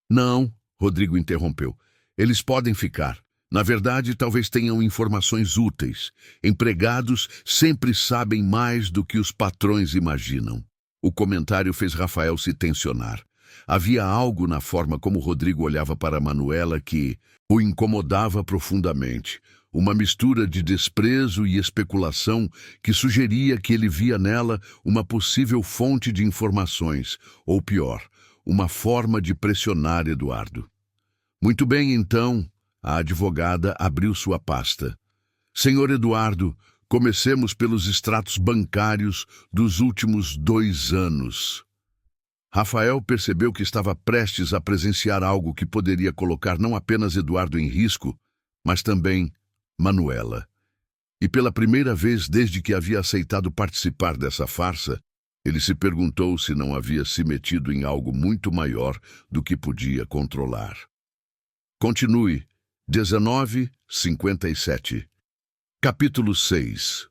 Não, Rodrigo interrompeu. Eles podem ficar. Na verdade, talvez tenham informações úteis. Empregados sempre sabem mais do que os patrões imaginam. O comentário fez Rafael se tensionar. Havia algo na forma como Rodrigo olhava para Manuela que o incomodava profundamente. Uma mistura de desprezo e especulação que sugeria que ele via nela uma possível fonte de informações, ou pior, uma forma de pressionar Eduardo. Muito bem, então, a advogada abriu sua pasta. Senhor Eduardo, comecemos pelos extratos bancários dos últimos 2 anos. Rafael percebeu que estava prestes a presenciar algo que poderia colocar não apenas Eduardo em risco, mas também Manuela. E pela primeira vez desde que havia aceitado participar dessa farsa, ele se perguntou se não havia se metido em algo muito maior do que podia controlar. Continue. 19:57. Capítulo 6.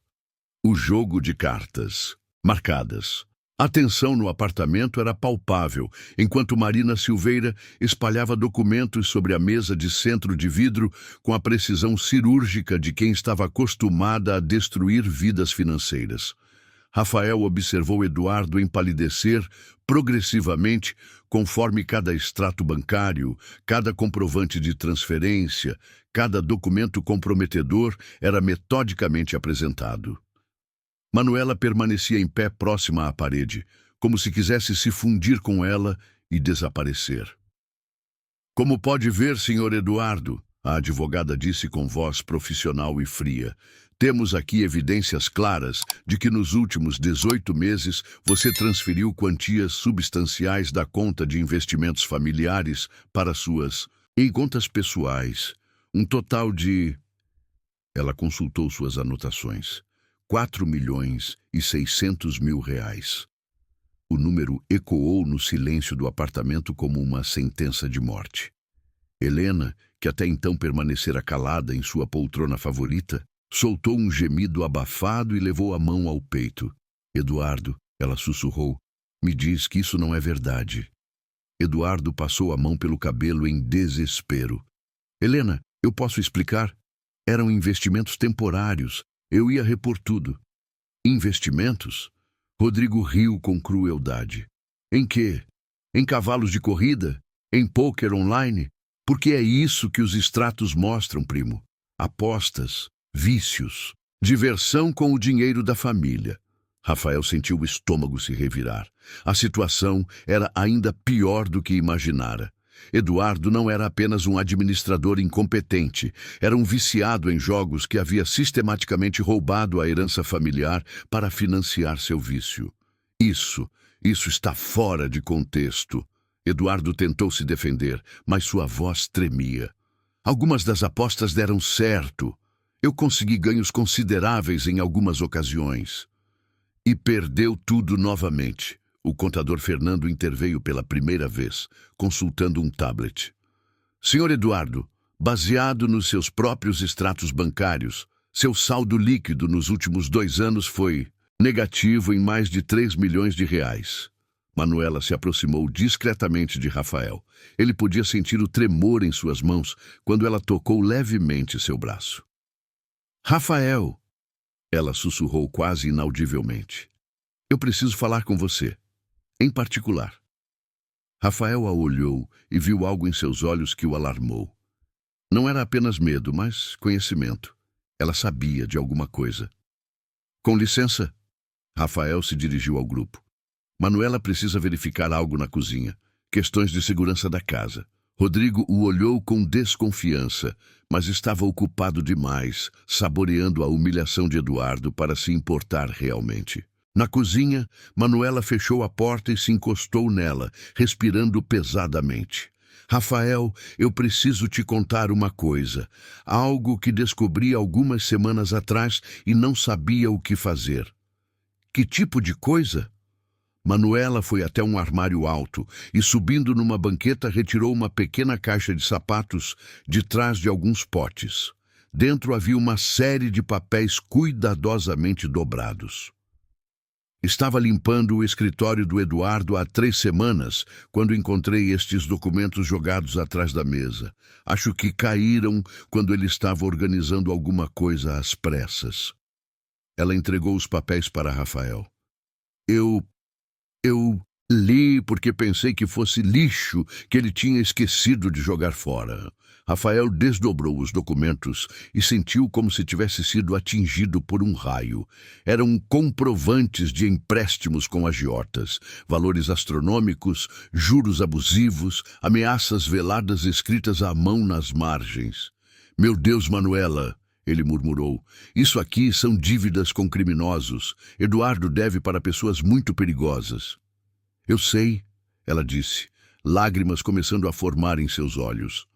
O jogo de cartas marcadas. A tensão no apartamento era palpável, enquanto Marina Silveira espalhava documentos sobre a mesa de centro de vidro com a precisão cirúrgica de quem estava acostumada a destruir vidas financeiras. Rafael observou Eduardo empalidecer progressivamente conforme cada extrato bancário, cada comprovante de transferência, cada documento comprometedor era metodicamente apresentado. Manuela permanecia em pé próxima à parede, como se quisesse se fundir com ela e desaparecer. Como pode ver, senhor Eduardo, a advogada disse com voz profissional e fria, temos aqui evidências claras de que nos últimos 18 meses você transferiu quantias substanciais da conta de investimentos familiares para suas em contas pessoais. Um total de... Ela consultou suas anotações. 4.600.000 reais. O número ecoou no silêncio do apartamento como uma sentença de morte. Helena, que até então permanecera calada em sua poltrona favorita, soltou um gemido abafado e levou a mão ao peito. Eduardo, ela sussurrou, me diz que isso não é verdade. Eduardo passou a mão pelo cabelo em desespero. Helena, eu posso explicar? Eram investimentos temporários. Eu ia repor tudo. Investimentos? Rodrigo riu com crueldade. Em quê? Em cavalos de corrida? Em pôquer online? Porque é isso que os extratos mostram, primo. Apostas, vícios, diversão com o dinheiro da família. Rafael sentiu o estômago se revirar. A situação era ainda pior do que imaginara. Eduardo não era apenas um administrador incompetente, era um viciado em jogos que havia sistematicamente roubado a herança familiar para financiar seu vício. Isso está fora de contexto. Eduardo tentou se defender, mas sua voz tremia. Algumas das apostas deram certo. Eu consegui ganhos consideráveis em algumas ocasiões. E perdeu tudo novamente. O contador Fernando interveio pela primeira vez, consultando um tablet. Senhor Eduardo, baseado nos seus próprios extratos bancários, seu saldo líquido nos últimos 2 anos foi negativo em mais de 3 milhões de reais. Manuela se aproximou discretamente de Rafael. Ele podia sentir o tremor em suas mãos quando ela tocou levemente seu braço. Rafael, ela sussurrou quase inaudivelmente. Eu preciso falar com você. Em particular. Rafael a olhou e viu algo em seus olhos que o alarmou. Não era apenas medo, mas conhecimento. Ela sabia de alguma coisa. Com licença, Rafael se dirigiu ao grupo. Manuela precisa verificar algo na cozinha. Questões de segurança da casa. Rodrigo o olhou com desconfiança, mas estava ocupado demais, saboreando a humilhação de Eduardo para se importar realmente. Na cozinha, Manuela fechou a porta e se encostou nela, respirando pesadamente. Rafael, eu preciso te contar uma coisa. Algo que descobri algumas semanas atrás e não sabia o que fazer. Que tipo de coisa? Manuela foi até um armário alto e, subindo numa banqueta, retirou uma pequena caixa de sapatos de trás de alguns potes. Dentro havia uma série de papéis cuidadosamente dobrados. Estava limpando o escritório do Eduardo há 3 semanas, quando encontrei estes documentos jogados atrás da mesa. Acho que caíram quando ele estava organizando alguma coisa às pressas. Ela entregou os papéis para Rafael. Eu li porque pensei que fosse lixo que ele tinha esquecido de jogar fora. Rafael desdobrou os documentos e sentiu como se tivesse sido atingido por um raio. Eram comprovantes de empréstimos com agiotas, valores astronômicos, juros abusivos, ameaças veladas escritas à mão nas margens. Meu Deus, Manuela, ele murmurou, isso aqui são dívidas com criminosos. Eduardo deve para pessoas muito perigosas. Eu sei, ela disse, lágrimas começando a formar em seus olhos.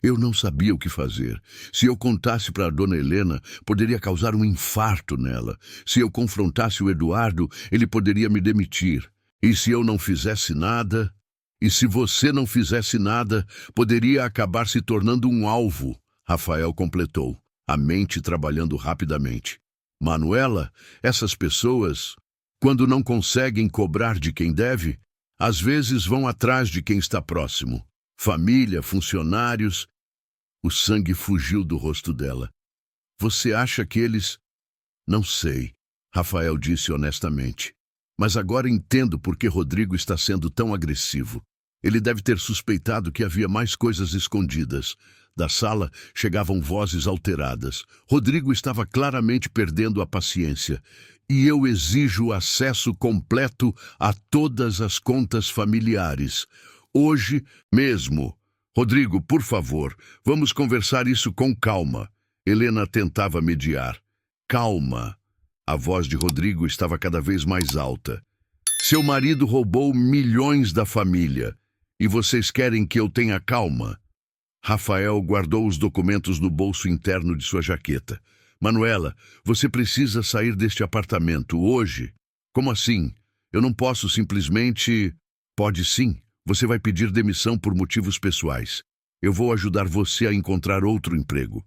Eu não sabia o que fazer. Se eu contasse para a dona Helena, poderia causar um infarto nela. Se eu confrontasse o Eduardo, ele poderia me demitir. E se eu não fizesse nada? E se você não fizesse nada, poderia acabar se tornando um alvo, Rafael completou, a mente trabalhando rapidamente. Manuela, essas pessoas... Quando não conseguem cobrar de quem deve, às vezes vão atrás de quem está próximo. Família, funcionários. O sangue fugiu do rosto dela. Você acha que eles... Não sei, Rafael disse honestamente. Mas agora entendo por que Rodrigo está sendo tão agressivo. Ele deve ter suspeitado que havia mais coisas escondidas. Da sala chegavam vozes alteradas. Rodrigo estava claramente perdendo a paciência. E eu exijo acesso completo a todas as contas familiares. Hoje mesmo. Rodrigo, por favor, vamos conversar isso com calma. Helena tentava mediar. Calma. A voz de Rodrigo estava cada vez mais alta. Seu marido roubou milhões da família. E vocês querem que eu tenha calma? Rafael guardou os documentos no bolso interno de sua jaqueta. Manuela, você precisa sair deste apartamento hoje. Como assim? Eu não posso simplesmente... Pode sim. Você vai pedir demissão por motivos pessoais. Eu vou ajudar você a encontrar outro emprego.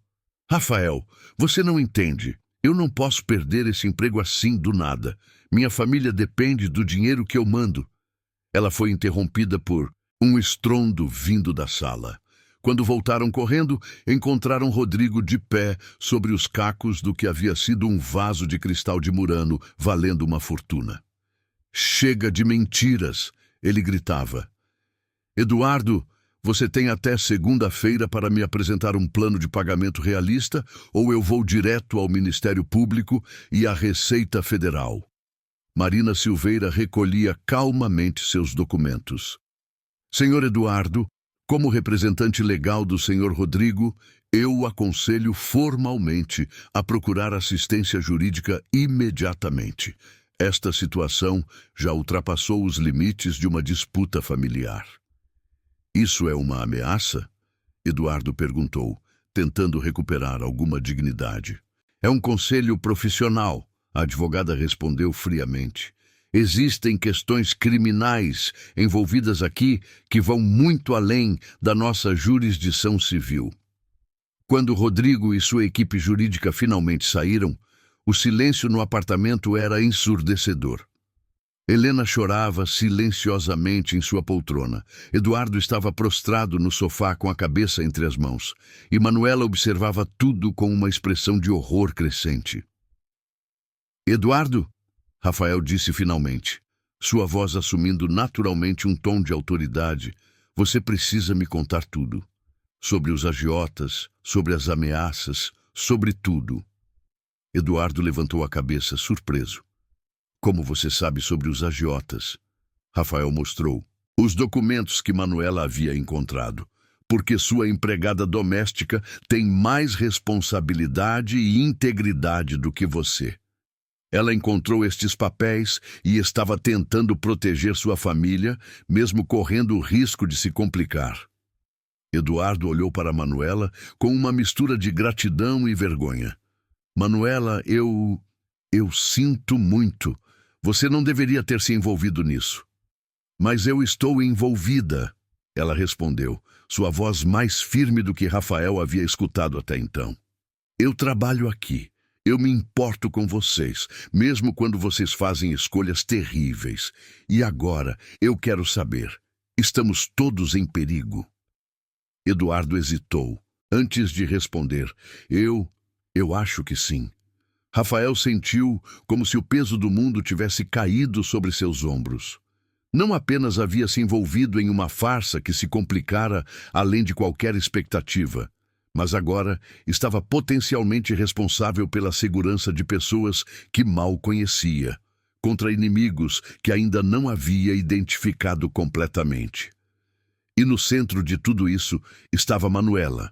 Rafael, você não entende. Eu não posso perder esse emprego assim do nada. Minha família depende do dinheiro que eu mando. Ela foi interrompida por um estrondo vindo da sala. Quando voltaram correndo, encontraram Rodrigo de pé sobre os cacos do que havia sido um vaso de cristal de Murano, valendo uma fortuna. Chega de mentiras, ele gritava. Eduardo, você tem até segunda-feira para me apresentar um plano de pagamento realista ou eu vou direto ao Ministério Público e à Receita Federal. Marina Silveira recolhia calmamente seus documentos. Senhor Eduardo, como representante legal do senhor Rodrigo, eu o aconselho formalmente a procurar assistência jurídica imediatamente. Esta situação já ultrapassou os limites de uma disputa familiar. Isso é uma ameaça? Eduardo perguntou, tentando recuperar alguma dignidade. É um conselho profissional, a advogada respondeu friamente. Existem questões criminais envolvidas aqui que vão muito além da nossa jurisdição civil. Quando Rodrigo e sua equipe jurídica finalmente saíram, o silêncio no apartamento era ensurdecedor. Helena chorava silenciosamente em sua poltrona. Eduardo estava prostrado no sofá com a cabeça entre as mãos, e Manuela observava tudo com uma expressão de horror crescente. Eduardo? Rafael disse finalmente, sua voz assumindo naturalmente um tom de autoridade. Você precisa me contar tudo. Sobre os agiotas, sobre as ameaças, sobre tudo. Eduardo levantou a cabeça, surpreso. Como você sabe sobre os agiotas? Rafael mostrou os documentos que Manuela havia encontrado. Porque sua empregada doméstica tem mais responsabilidade e integridade do que você. Ela encontrou estes papéis e estava tentando proteger sua família, mesmo correndo o risco de se complicar. Eduardo olhou para Manuela com uma mistura de gratidão e vergonha. Manuela, eu sinto muito. Você não deveria ter se envolvido nisso. Mas eu estou envolvida, ela respondeu, sua voz mais firme do que Rafael havia escutado até então. Eu trabalho aqui. Eu me importo com vocês, mesmo quando vocês fazem escolhas terríveis. E agora, eu quero saber, estamos todos em perigo? Eduardo hesitou. Antes de responder, eu acho que sim. Rafael sentiu como se o peso do mundo tivesse caído sobre seus ombros. Não apenas havia se envolvido em uma farsa que se complicara além de qualquer expectativa, mas agora estava potencialmente responsável pela segurança de pessoas que mal conhecia, contra inimigos que ainda não havia identificado completamente. E no centro de tudo isso estava Manuela,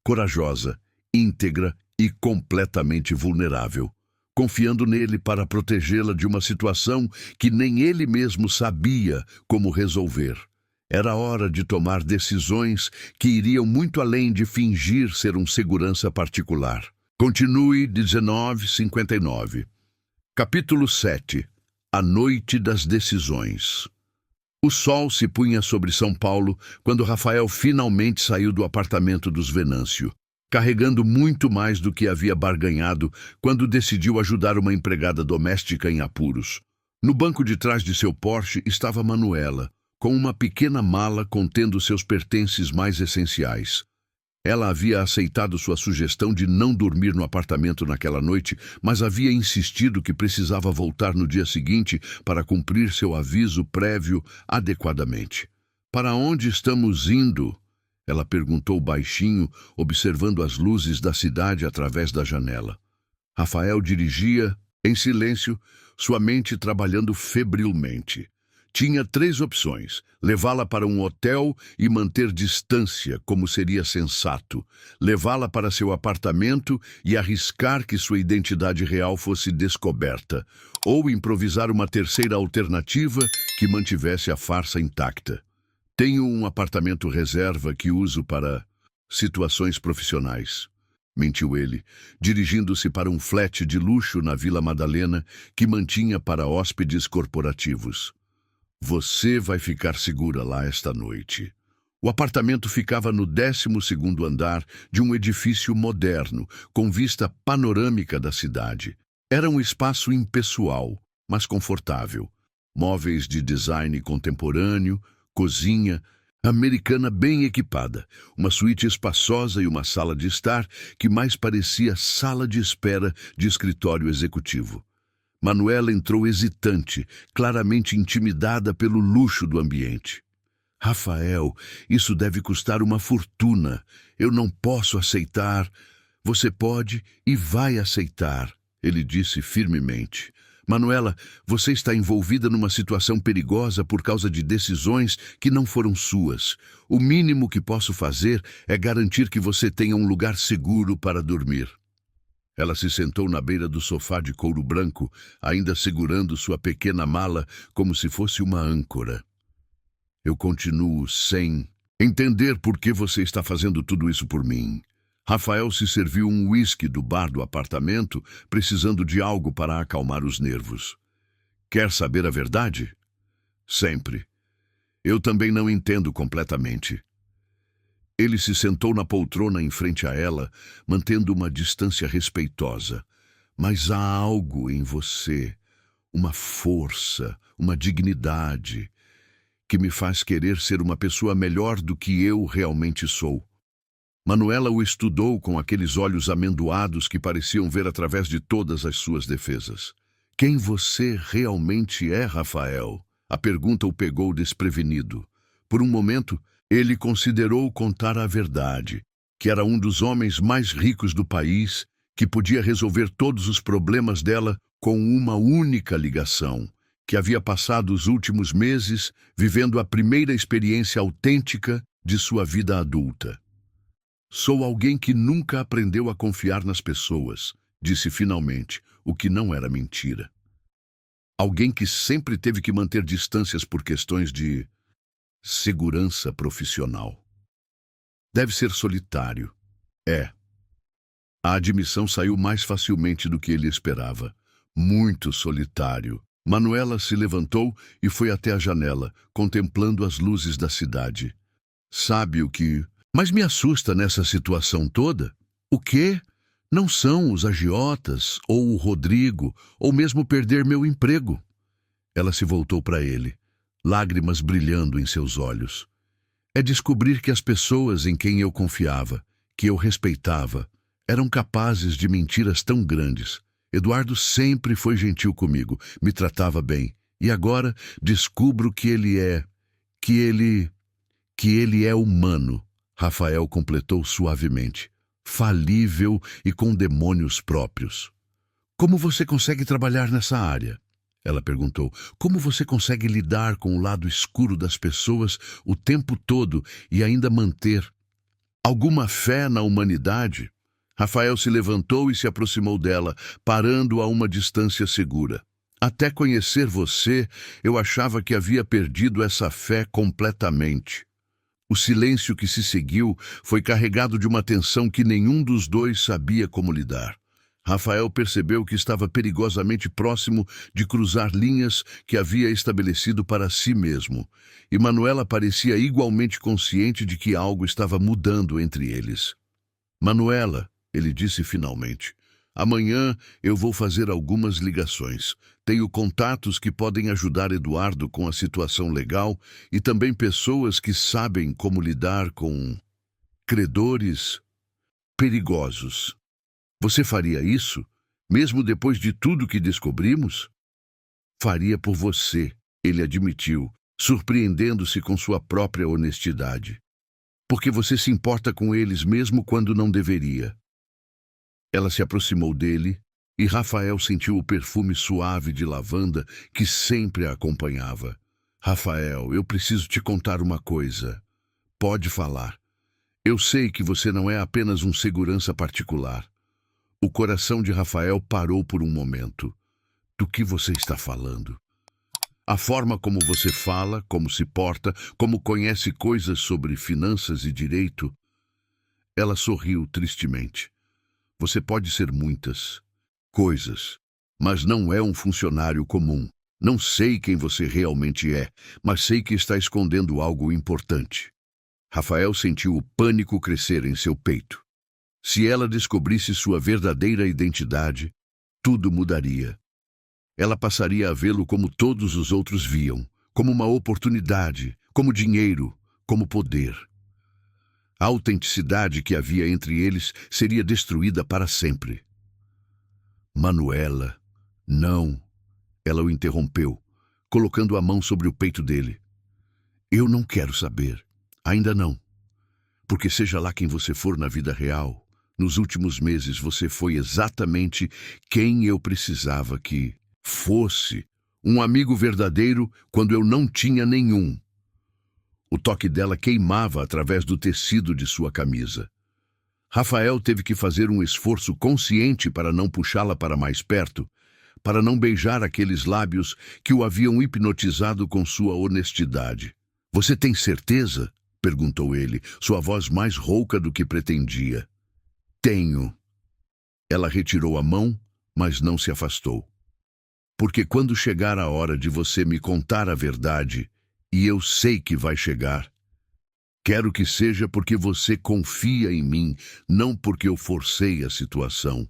corajosa, íntegra e completamente vulnerável, confiando nele para protegê-la de uma situação que nem ele mesmo sabia como resolver. Era hora de tomar decisões que iriam muito além de fingir ser um segurança particular. Continue 1959. Capítulo 7. A Noite das Decisões. O sol se punha sobre São Paulo quando Rafael finalmente saiu do apartamento dos Venâncio, carregando muito mais do que havia barganhado quando decidiu ajudar uma empregada doméstica em apuros. No banco de trás de seu Porsche estava Manuela, com uma pequena mala contendo seus pertences mais essenciais. Ela havia aceitado sua sugestão de não dormir no apartamento naquela noite, mas havia insistido que precisava voltar no dia seguinte para cumprir seu aviso prévio adequadamente. "Para onde estamos indo?" Ela perguntou baixinho, observando as luzes da cidade através da janela. Rafael dirigia, em silêncio, sua mente trabalhando febrilmente. Tinha 3 opções: levá-la para um hotel e manter distância, como seria sensato, levá-la para seu apartamento e arriscar que sua identidade real fosse descoberta, ou improvisar uma terceira alternativa que mantivesse a farsa intacta. "Tenho um apartamento reserva que uso para situações profissionais", mentiu ele, dirigindo-se para um flat de luxo na Vila Madalena que mantinha para hóspedes corporativos. "Você vai ficar segura lá esta noite." O apartamento ficava no 12º andar de um edifício moderno, com vista panorâmica da cidade. Era um espaço impessoal, mas confortável. Móveis de design contemporâneo, cozinha americana bem equipada, uma suíte espaçosa e uma sala de estar que mais parecia sala de espera de escritório executivo. Manuela entrou hesitante, claramente intimidada pelo luxo do ambiente. "Rafael, isso deve custar uma fortuna. Eu não posso aceitar." "Você pode e vai aceitar", ele disse firmemente. "Manuela, você está envolvida numa situação perigosa por causa de decisões que não foram suas. O mínimo que posso fazer é garantir que você tenha um lugar seguro para dormir." Ela se sentou na beira do sofá de couro branco, ainda segurando sua pequena mala como se fosse uma âncora. "Eu continuo sem entender por que você está fazendo tudo isso por mim." Rafael se serviu um uísque do bar do apartamento, precisando de algo para acalmar os nervos. "Quer saber a verdade?" "Sempre. Eu também não entendo completamente." Ele se sentou na poltrona em frente a ela, mantendo uma distância respeitosa. "Mas há algo em você, uma força, uma dignidade, que me faz querer ser uma pessoa melhor do que eu realmente sou." Manuela o estudou com aqueles olhos amendoados que pareciam ver através de todas as suas defesas. "Quem você realmente é, Rafael?" A pergunta o pegou desprevenido. Por um momento, ele considerou contar a verdade, que era um dos homens mais ricos do país, que podia resolver todos os problemas dela com uma única ligação, que havia passado os últimos meses vivendo a primeira experiência autêntica de sua vida adulta. "Sou alguém que nunca aprendeu a confiar nas pessoas", disse finalmente, o que não era mentira. "Alguém que sempre teve que manter distâncias por questões de segurança profissional. Deve ser solitário." "É." A admissão saiu mais facilmente do que ele esperava. "Muito solitário." Manuela se levantou e foi até a janela, contemplando as luzes da cidade. "Sabe o que mas me assusta nessa situação toda? O quê? Não são os agiotas, ou o Rodrigo, ou mesmo perder meu emprego." Ela se voltou para ele, lágrimas brilhando em seus olhos. "É descobrir que as pessoas em quem eu confiava, que eu respeitava, eram capazes de mentiras tão grandes. Eduardo sempre foi gentil comigo, me tratava bem, e agora descubro que ele é humano." Rafael completou suavemente. "Falível e com demônios próprios." "Como você consegue trabalhar nessa área?" Ela perguntou. "Como você consegue lidar com o lado escuro das pessoas o tempo todo e ainda manter alguma fé na humanidade?" Rafael se levantou e se aproximou dela, parando a uma distância segura. "Até conhecer você, eu achava que havia perdido essa fé completamente." O silêncio que se seguiu foi carregado de uma tensão que nenhum dos dois sabia como lidar. Rafael percebeu que estava perigosamente próximo de cruzar linhas que havia estabelecido para si mesmo, e Manuela parecia igualmente consciente de que algo estava mudando entre eles. "Manuela", ele disse finalmente, Amanhã eu vou fazer algumas ligações. Tenho contatos que podem ajudar Eduardo com a situação legal e também pessoas que sabem como lidar com credores perigosos. Você faria isso, mesmo depois de tudo que descobrimos? Faria por você, ele admitiu, surpreendendo-se com sua própria honestidade. Porque você se importa com eles mesmo quando não deveria. Ela se aproximou dele e Rafael sentiu o perfume suave de lavanda que sempre a acompanhava. Rafael, eu preciso te contar uma coisa. Pode falar. Eu sei que você não é apenas um segurança particular. O coração de Rafael parou por um momento. Do que você está falando? A forma como você fala, como se porta, como conhece coisas sobre finanças e direito. Ela sorriu tristemente. Você pode ser muitas coisas, mas não é um funcionário comum. Não sei quem você realmente é, mas sei que está escondendo algo importante. Rafael sentiu o pânico crescer em seu peito. Se ela descobrisse sua verdadeira identidade, tudo mudaria. Ela passaria a vê-lo como todos os outros viam, como uma oportunidade, como dinheiro, como poder. A autenticidade que havia entre eles seria destruída para sempre. Manuela, não. Ela o interrompeu, colocando a mão sobre o peito dele. Eu não quero saber. Ainda não. Porque seja lá quem você for na vida real, nos últimos meses você foi exatamente quem eu precisava que fosse. Um amigo verdadeiro quando eu não tinha nenhum. O toque dela queimava através do tecido de sua camisa. Rafael teve que fazer um esforço consciente para não puxá-la para mais perto, para não beijar aqueles lábios que o haviam hipnotizado com sua honestidade. Você tem certeza? Perguntou ele, sua voz mais rouca do que pretendia. Tenho. Ela retirou a mão, mas não se afastou. Porque quando chegar a hora de você me contar a verdade, e eu sei que vai chegar, quero que seja porque você confia em mim, não porque eu forcei a situação.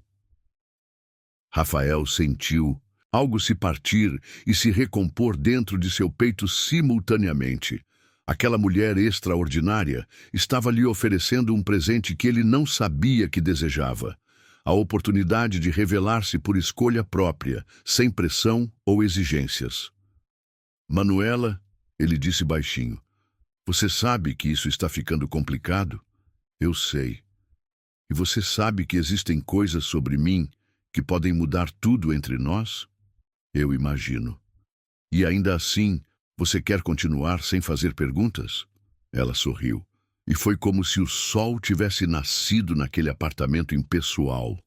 Rafael sentiu algo se partir e se recompor dentro de seu peito simultaneamente. Aquela mulher extraordinária estava lhe oferecendo um presente que ele não sabia que desejava. A oportunidade de revelar-se por escolha própria, sem pressão ou exigências. Manuela, ele disse baixinho, você sabe que isso está ficando complicado? Eu sei. E você sabe que existem coisas sobre mim que podem mudar tudo entre nós? Eu imagino. E ainda assim, você quer continuar sem fazer perguntas? Ela sorriu. E foi como se o sol tivesse nascido naquele apartamento impessoal.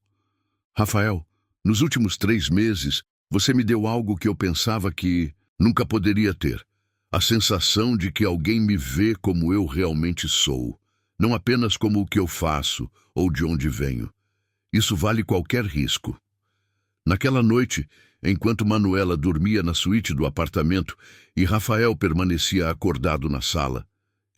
Rafael, nos últimos 3 meses, você me deu algo que eu pensava que nunca poderia ter. A sensação de que alguém me vê como eu realmente sou, não apenas como o que eu faço ou de onde venho. Isso vale qualquer risco. Naquela noite, enquanto Manuela dormia na suíte do apartamento e Rafael permanecia acordado na sala,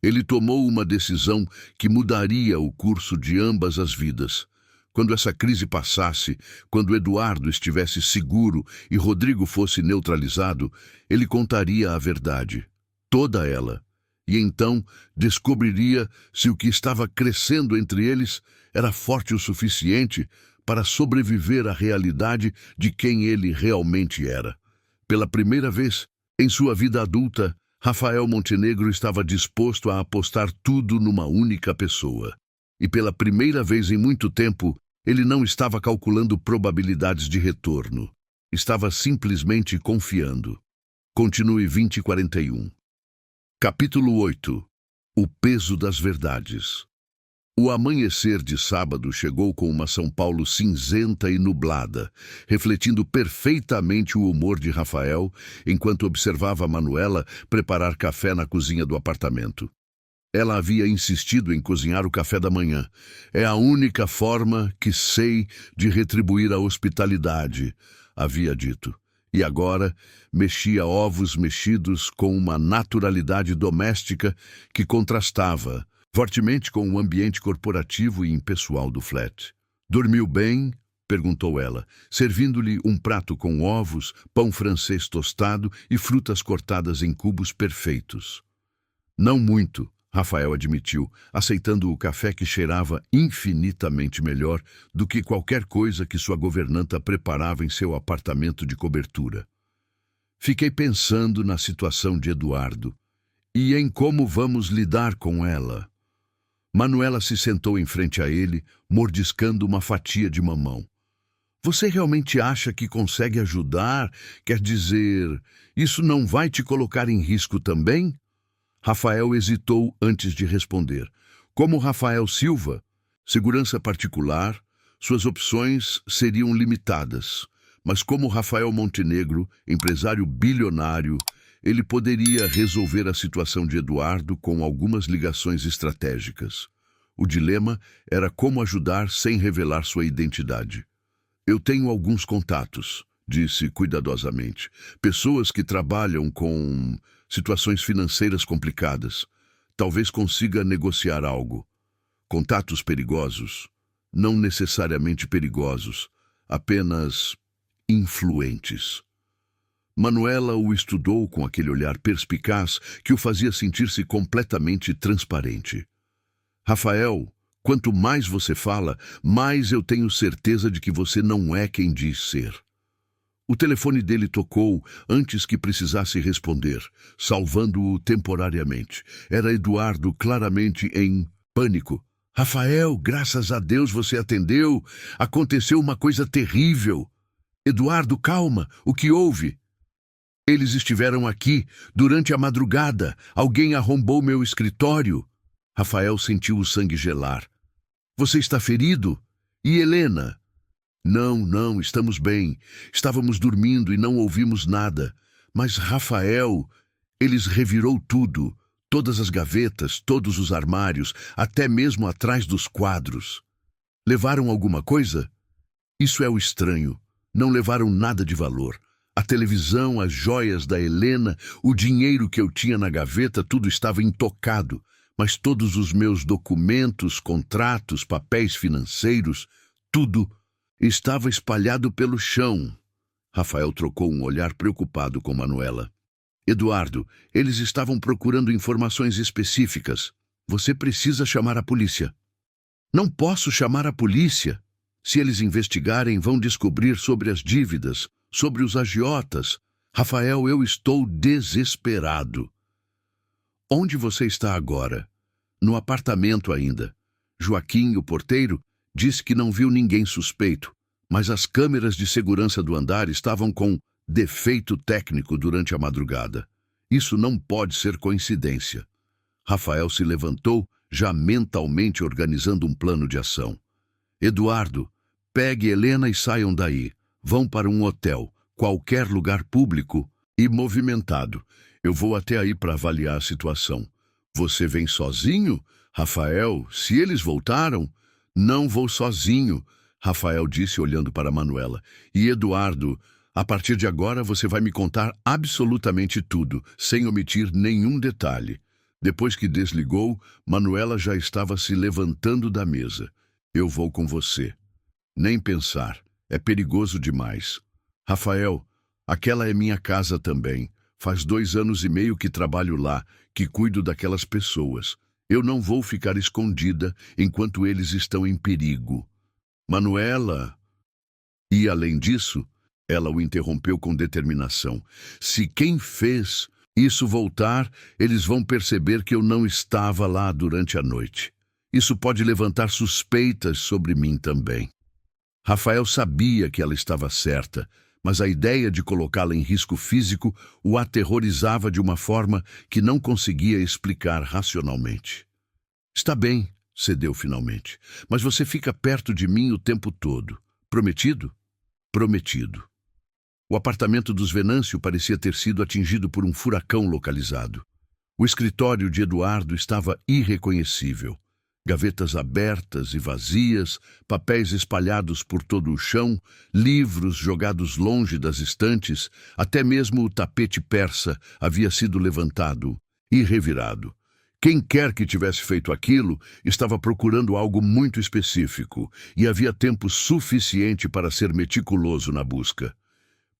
ele tomou uma decisão que mudaria o curso de ambas as vidas. Quando essa crise passasse, quando Eduardo estivesse seguro e Rodrigo fosse neutralizado, ele contaria a verdade, toda ela, e então descobriria se o que estava crescendo entre eles era forte o suficiente para sobreviver à realidade de quem ele realmente era. Pela primeira vez em sua vida adulta, Rafael Montenegro estava disposto a apostar tudo numa única pessoa. E pela primeira vez em muito tempo, ele não estava calculando probabilidades de retorno. Estava simplesmente confiando. Continue 2041. Capítulo 8. O peso das verdades. O amanhecer de sábado chegou com uma São Paulo cinzenta e nublada, refletindo perfeitamente o humor de Rafael, enquanto observava Manuela preparar café na cozinha do apartamento. Ela havia insistido em cozinhar o café da manhã. É a única forma que sei de retribuir a hospitalidade, havia dito. E agora mexia ovos mexidos com uma naturalidade doméstica que contrastava fortemente com o ambiente corporativo e impessoal do flat. Dormiu bem? perguntou ela, servindo-lhe um prato com ovos, pão francês tostado e frutas cortadas em cubos perfeitos. Não muito, Rafael admitiu, aceitando o café que cheirava infinitamente melhor do que qualquer coisa que sua governanta preparava em seu apartamento de cobertura. Fiquei pensando na situação de Eduardo e em como vamos lidar com ela. Manuela se sentou em frente a ele, mordiscando uma fatia de mamão. Você realmente acha que consegue ajudar? Quer dizer, isso não vai te colocar em risco também? Rafael hesitou antes de responder. Como Rafael Silva, segurança particular, suas opções seriam limitadas. Mas como Rafael Montenegro, empresário bilionário, ele poderia resolver a situação de Eduardo com algumas ligações estratégicas. O dilema era como ajudar sem revelar sua identidade. Eu tenho alguns contatos, disse cuidadosamente. Pessoas que trabalham com situações financeiras complicadas. Talvez consiga negociar algo. Contatos perigosos? Não necessariamente perigosos, apenas influentes. Manuela o estudou com aquele olhar perspicaz que o fazia sentir-se completamente transparente. Rafael, quanto mais você fala, mais eu tenho certeza de que você não é quem diz ser. O telefone dele tocou antes que precisasse responder, salvando-o temporariamente. Era Eduardo, claramente em pânico. Rafael, graças a Deus você atendeu. Aconteceu uma coisa terrível. Eduardo, calma. O que houve? Eles estiveram aqui durante a madrugada. Alguém arrombou meu escritório. Rafael sentiu o sangue gelar. Você está ferido? E Helena? Não, estamos bem. Estávamos dormindo e não ouvimos nada. Mas Rafael, eles revirou tudo. Todas as gavetas, todos os armários, até mesmo atrás dos quadros. Levaram alguma coisa? Isso é o estranho. Não levaram nada de valor. A televisão, as joias da Helena, o dinheiro que eu tinha na gaveta, tudo estava intocado. Mas todos os meus documentos, contratos, papéis financeiros, tudo estava espalhado pelo chão. Rafael trocou um olhar preocupado com Manuela. Eduardo, eles estavam procurando informações específicas. Você precisa chamar a polícia. Não posso chamar a polícia. Se eles investigarem, vão descobrir sobre as dívidas, sobre os agiotas. Rafael, eu estou desesperado. Onde você está agora? No apartamento ainda. Joaquim, o porteiro, disse que não viu ninguém suspeito, mas as câmeras de segurança do andar estavam com defeito técnico durante a madrugada. Isso não pode ser coincidência. Rafael se levantou, já mentalmente organizando um plano de ação. Eduardo, pegue Helena e saiam daí. Vão para um hotel, qualquer lugar público e movimentado. Eu vou até aí para avaliar a situação. Você vem sozinho? Rafael, se eles voltaram... Não vou sozinho, Rafael disse olhando para Manuela. E Eduardo, a partir de agora você vai me contar absolutamente tudo, sem omitir nenhum detalhe. Depois que desligou, Manuela já estava se levantando da mesa. Eu vou com você. Nem pensar, é perigoso demais. Rafael, aquela é minha casa também. Faz 2 anos e meio que trabalho lá, que cuido daquelas pessoas. Eu não vou ficar escondida enquanto eles estão em perigo. Manuela... E, além disso, ela o interrompeu com determinação. Se quem fez isso voltar, eles vão perceber que eu não estava lá durante a noite. Isso pode levantar suspeitas sobre mim também. Rafael sabia que ela estava certa, mas a ideia de colocá-la em risco físico o aterrorizava de uma forma que não conseguia explicar racionalmente. Está bem, cedeu finalmente, mas você fica perto de mim o tempo todo. Prometido? Prometido. O apartamento dos Venâncio parecia ter sido atingido por um furacão localizado. O escritório de Eduardo estava irreconhecível. Gavetas abertas e vazias, papéis espalhados por todo o chão, livros jogados longe das estantes, até mesmo o tapete persa havia sido levantado e revirado. Quem quer que tivesse feito aquilo estava procurando algo muito específico e havia tempo suficiente para ser meticuloso na busca.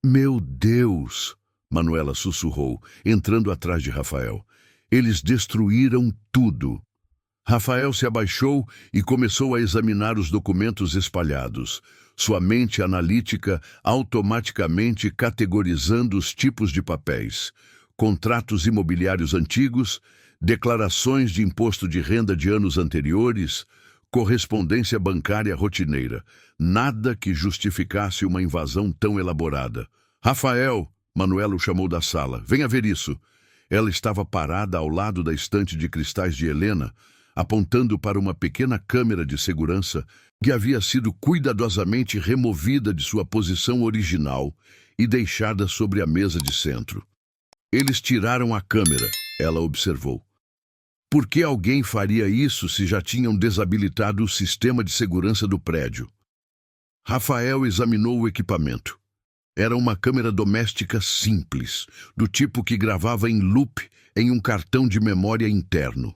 Meu Deus! Manuela sussurrou, entrando atrás de Rafael. Eles destruíram tudo. Rafael se abaixou e começou a examinar os documentos espalhados, sua mente analítica automaticamente categorizando os tipos de papéis, contratos imobiliários antigos, declarações de imposto de renda de anos anteriores, correspondência bancária rotineira. Nada que justificasse uma invasão tão elaborada. Rafael, Manuela o chamou da sala. Venha ver isso. Ela estava parada ao lado da estante de cristais de Helena, apontando para uma pequena câmera de segurança que havia sido cuidadosamente removida de sua posição original e deixada sobre a mesa de centro. Eles tiraram a câmera, ela observou. Por que alguém faria isso se já tinham desabilitado o sistema de segurança do prédio? Rafael examinou o equipamento. Era uma câmera doméstica simples, do tipo que gravava em loop em um cartão de memória interno.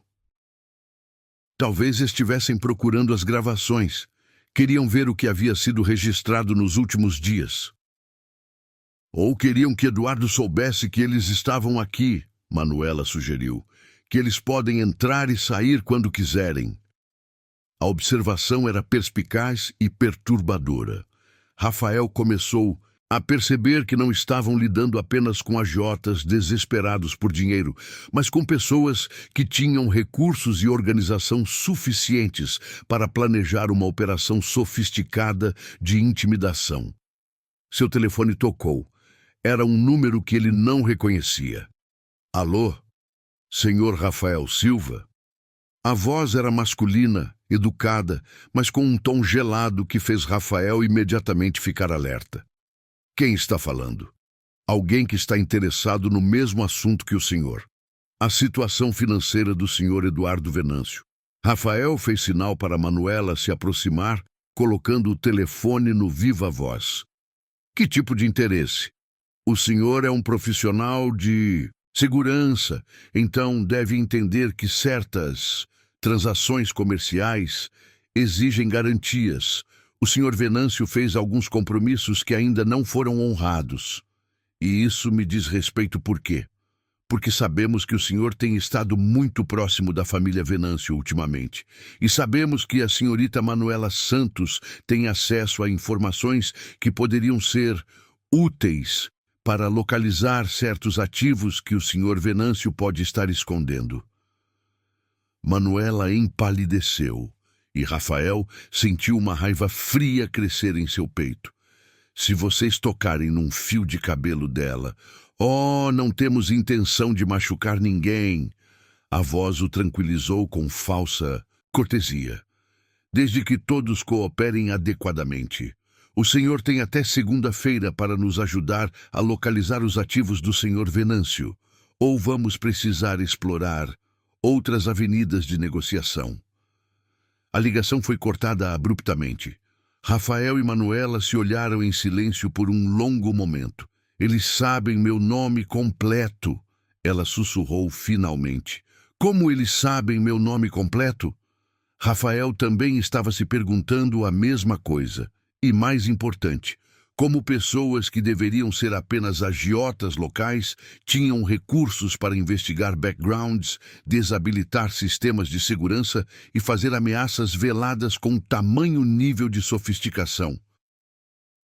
Talvez estivessem procurando as gravações. Queriam ver o que havia sido registrado nos últimos dias. Ou queriam que Eduardo soubesse que eles estavam aqui, Manuela sugeriu. Que eles podem entrar e sair quando quiserem. A observação era perspicaz e perturbadora. Rafael começou a perceber que não estavam lidando apenas com agiotas desesperados por dinheiro, mas com pessoas que tinham recursos e organização suficientes para planejar uma operação sofisticada de intimidação. Seu telefone tocou. Era um número que ele não reconhecia. Alô? Senhor Rafael Silva? A voz era masculina, educada, mas com um tom gelado que fez Rafael imediatamente ficar alerta. Quem está falando? Alguém que está interessado no mesmo assunto que o senhor. A situação financeira do senhor Eduardo Venâncio. Rafael fez sinal para Manuela se aproximar, colocando o telefone no viva voz. Que tipo de interesse? O senhor é um profissional de segurança, então deve entender que certas transações comerciais exigem garantias. O senhor Venâncio fez alguns compromissos que ainda não foram honrados. E isso me diz respeito por quê? Porque sabemos que o senhor tem estado muito próximo da família Venâncio ultimamente. E sabemos que a senhorita Manuela Santos tem acesso a informações que poderiam ser úteis para localizar certos ativos que o senhor Venâncio pode estar escondendo. Manuela empalideceu e Rafael sentiu uma raiva fria crescer em seu peito. Se vocês tocarem num fio de cabelo dela, não temos intenção de machucar ninguém. A voz o tranquilizou com falsa cortesia. Desde que todos cooperem adequadamente. O senhor tem até segunda-feira para nos ajudar a localizar os ativos do senhor Venâncio, ou vamos precisar explorar outras avenidas de negociação. A ligação foi cortada abruptamente. Rafael e Manuela se olharam em silêncio por um longo momento. Eles sabem meu nome completo, ela sussurrou finalmente. Como eles sabem meu nome completo? Rafael também estava se perguntando a mesma coisa. E mais importante, como pessoas que deveriam ser apenas agiotas locais tinham recursos para investigar backgrounds, desabilitar sistemas de segurança e fazer ameaças veladas com tamanho nível de sofisticação.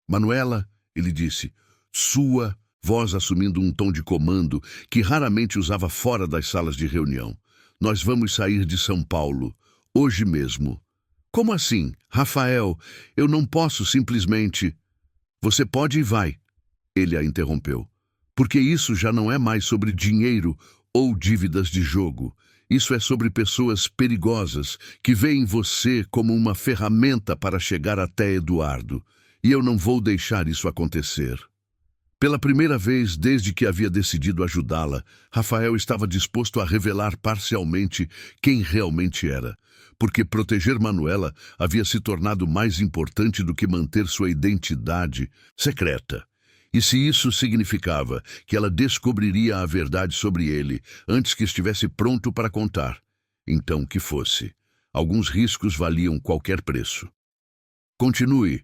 Manuela, ele disse, sua voz assumindo um tom de comando que raramente usava fora das salas de reunião. Nós vamos sair de São Paulo, hoje mesmo. Como assim? Rafael, eu não posso simplesmente... Você pode e vai, ele a interrompeu. Porque isso já não é mais sobre dinheiro ou dívidas de jogo. Isso é sobre pessoas perigosas que veem você como uma ferramenta para chegar até Eduardo. E eu não vou deixar isso acontecer. Pela primeira vez desde que havia decidido ajudá-la, Rafael estava disposto a revelar parcialmente quem realmente era. Porque proteger Manuela havia se tornado mais importante do que manter sua identidade secreta. E se isso significava que ela descobriria a verdade sobre ele antes que estivesse pronto para contar, então que fosse. Alguns riscos valiam qualquer preço. Continue.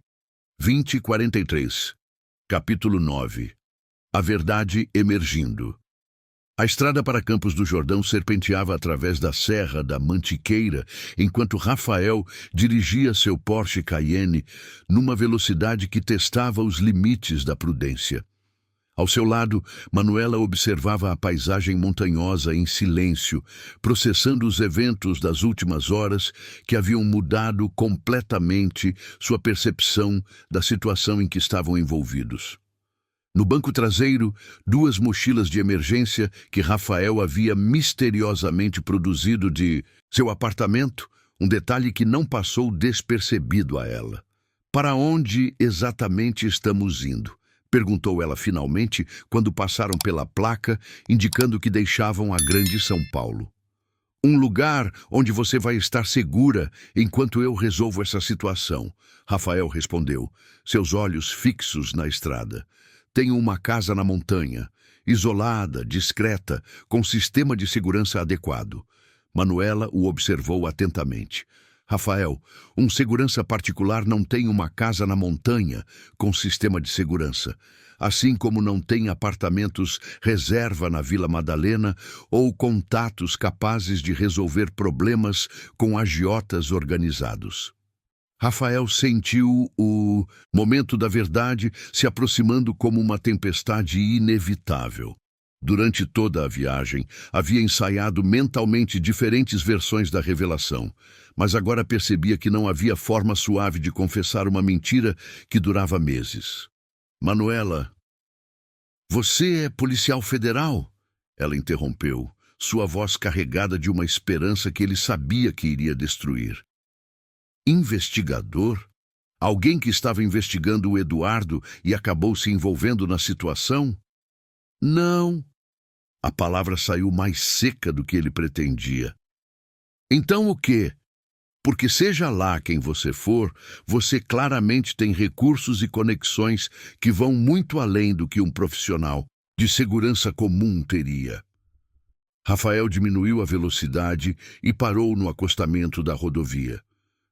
20:43. Capítulo 9. A verdade emergindo. A estrada para Campos do Jordão serpenteava através da Serra da Mantiqueira, enquanto Rafael dirigia seu Porsche Cayenne numa velocidade que testava os limites da prudência. Ao seu lado, Manuela observava a paisagem montanhosa em silêncio, processando os eventos das últimas horas que haviam mudado completamente sua percepção da situação em que estavam envolvidos. No banco traseiro, 2 mochilas de emergência que Rafael havia misteriosamente produzido de seu apartamento, um detalhe que não passou despercebido a ela. "Para onde exatamente estamos indo?" perguntou ela finalmente, quando passaram pela placa, indicando que deixavam a Grande São Paulo. "Um lugar onde você vai estar segura enquanto eu resolvo essa situação", Rafael respondeu, seus olhos fixos na estrada. "Tenho uma casa na montanha, isolada, discreta, com sistema de segurança adequado." Manuela o observou atentamente. "Rafael, um segurança particular não tem uma casa na montanha com sistema de segurança, assim como não tem apartamentos reserva na Vila Madalena ou contatos capazes de resolver problemas com agiotas organizados." Rafael sentiu o momento da verdade se aproximando como uma tempestade inevitável. Durante toda a viagem, havia ensaiado mentalmente diferentes versões da revelação, mas agora percebia que não havia forma suave de confessar uma mentira que durava meses. "Manuela, você é policial federal?" Ela interrompeu, sua voz carregada de uma esperança que ele sabia que iria destruir. "Investigador? Alguém que estava investigando o Eduardo e acabou se envolvendo na situação?" "Não." A palavra saiu mais seca do que ele pretendia. "Então o quê? Porque seja lá quem você for, você claramente tem recursos e conexões que vão muito além do que um profissional de segurança comum teria." Rafael diminuiu a velocidade e parou no acostamento da rodovia.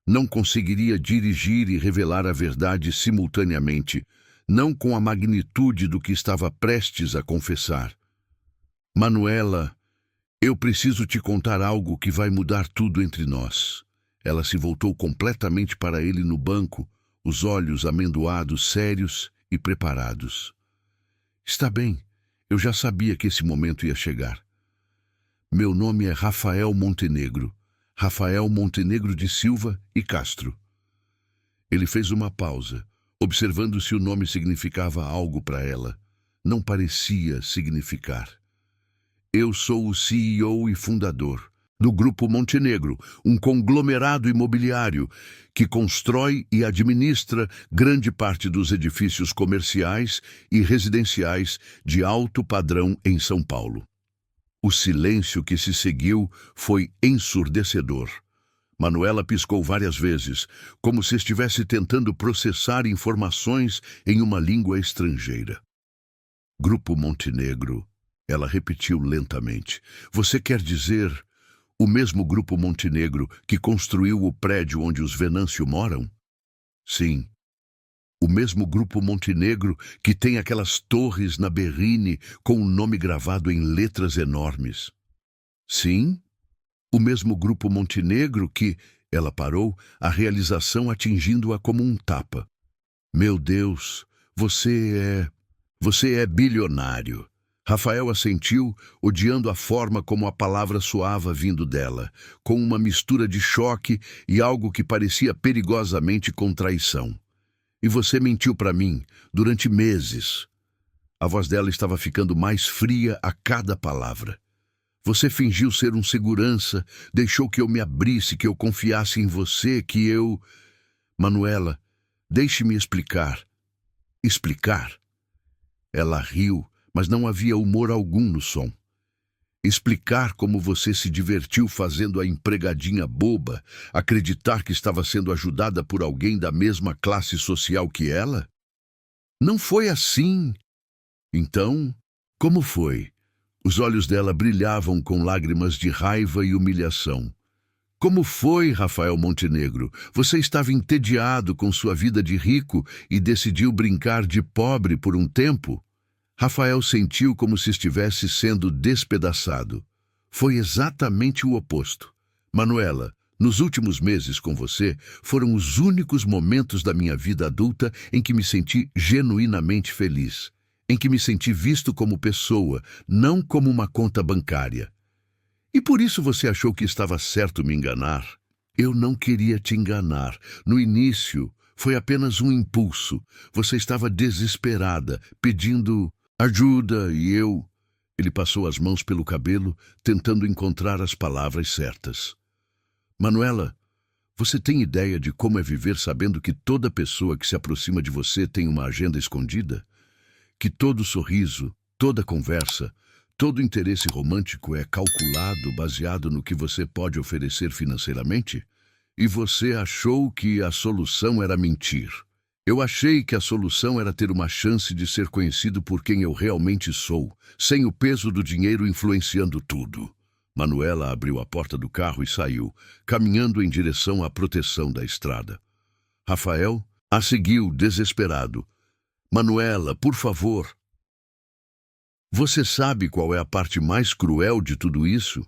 Não conseguiria dirigir e revelar a verdade simultaneamente, não com a magnitude do que estava prestes a confessar. "Manuela, eu preciso te contar algo que vai mudar tudo entre nós." Ela se voltou completamente para ele no banco, os olhos amendoados, sérios e preparados. "Está bem, eu já sabia que esse momento ia chegar. Meu nome é Rafael Montenegro. Rafael Montenegro de Silva e Castro." Ele fez uma pausa, observando se o nome significava algo para ela. Não parecia significar. "Eu sou o CEO e fundador do Grupo Montenegro, um conglomerado imobiliário que constrói e administra grande parte dos edifícios comerciais e residenciais de alto padrão em São Paulo." O silêncio que se seguiu foi ensurdecedor. Manuela piscou várias vezes, como se estivesse tentando processar informações em uma língua estrangeira. "Grupo Montenegro", ela repetiu lentamente. "Você quer dizer o mesmo Grupo Montenegro que construiu o prédio onde os Venâncio moram?" "Sim. O mesmo Grupo Montenegro que tem aquelas torres na Berrine com o nome gravado em letras enormes." "Sim. O mesmo Grupo Montenegro que..." Ela parou, a realização atingindo-a como um tapa. "Meu Deus, você é bilionário." Rafael assentiu, odiando a forma como a palavra soava vindo dela, com uma mistura de choque e algo que parecia perigosamente com traição. "E você mentiu para mim durante meses." A voz dela estava ficando mais fria a cada palavra. "Você fingiu ser um segurança, deixou que eu me abrisse, que eu confiasse em você, que eu..." "Manuela, deixe-me explicar." "Explicar?" Ela riu, mas não havia humor algum no som. "Explicar como você se divertiu fazendo a empregadinha boba, acreditar que estava sendo ajudada por alguém da mesma classe social que ela? Não foi assim." "Então, como foi?" Os olhos dela brilhavam com lágrimas de raiva e humilhação. Como foi, Rafael Montenegro? Você estava entediado com sua vida de rico e decidiu brincar de pobre por um tempo? Rafael sentiu como se estivesse sendo despedaçado. Foi exatamente o oposto. Manuela, nos últimos meses com você foram os únicos momentos da minha vida adulta em que me senti genuinamente feliz, em que me senti visto como pessoa, não como uma conta bancária. E por isso você achou que estava certo me enganar? Eu não queria te enganar. No início, foi apenas um impulso. Você estava desesperada, pedindo ajuda e eu... Ele passou as mãos pelo cabelo, tentando encontrar as palavras certas. Manuela, você tem ideia de como é viver sabendo que toda pessoa que se aproxima de você tem uma agenda escondida? Que todo sorriso, toda conversa, todo interesse romântico é calculado baseado no que você pode oferecer financeiramente? E você achou que a solução era mentir. Eu achei que a solução era ter uma chance de ser conhecido por quem eu realmente sou, sem o peso do dinheiro influenciando tudo. Manuela abriu a porta do carro e saiu, caminhando em direção à proteção da estrada. Rafael a seguiu, desesperado. Manuela, por favor. Você sabe qual é a parte mais cruel de tudo isso?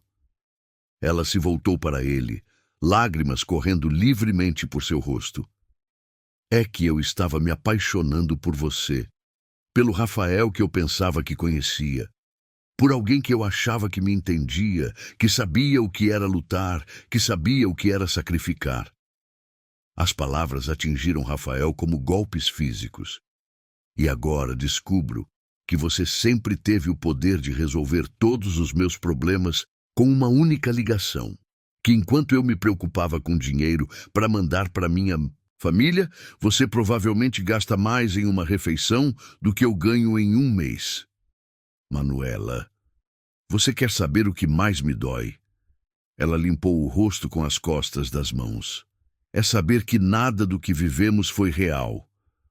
Ela se voltou para ele, lágrimas correndo livremente por seu rosto. É que eu estava me apaixonando por você, pelo Rafael que eu pensava que conhecia, por alguém que eu achava que me entendia, que sabia o que era lutar, que sabia o que era sacrificar. As palavras atingiram Rafael como golpes físicos. E agora descubro que você sempre teve o poder de resolver todos os meus problemas com uma única ligação. Que enquanto eu me preocupava com dinheiro para mandar para minha família, você provavelmente gasta mais em uma refeição do que eu ganho em um mês. Manuela, você quer saber o que mais me dói? Ela limpou o rosto com as costas das mãos. É saber que nada do que vivemos foi real.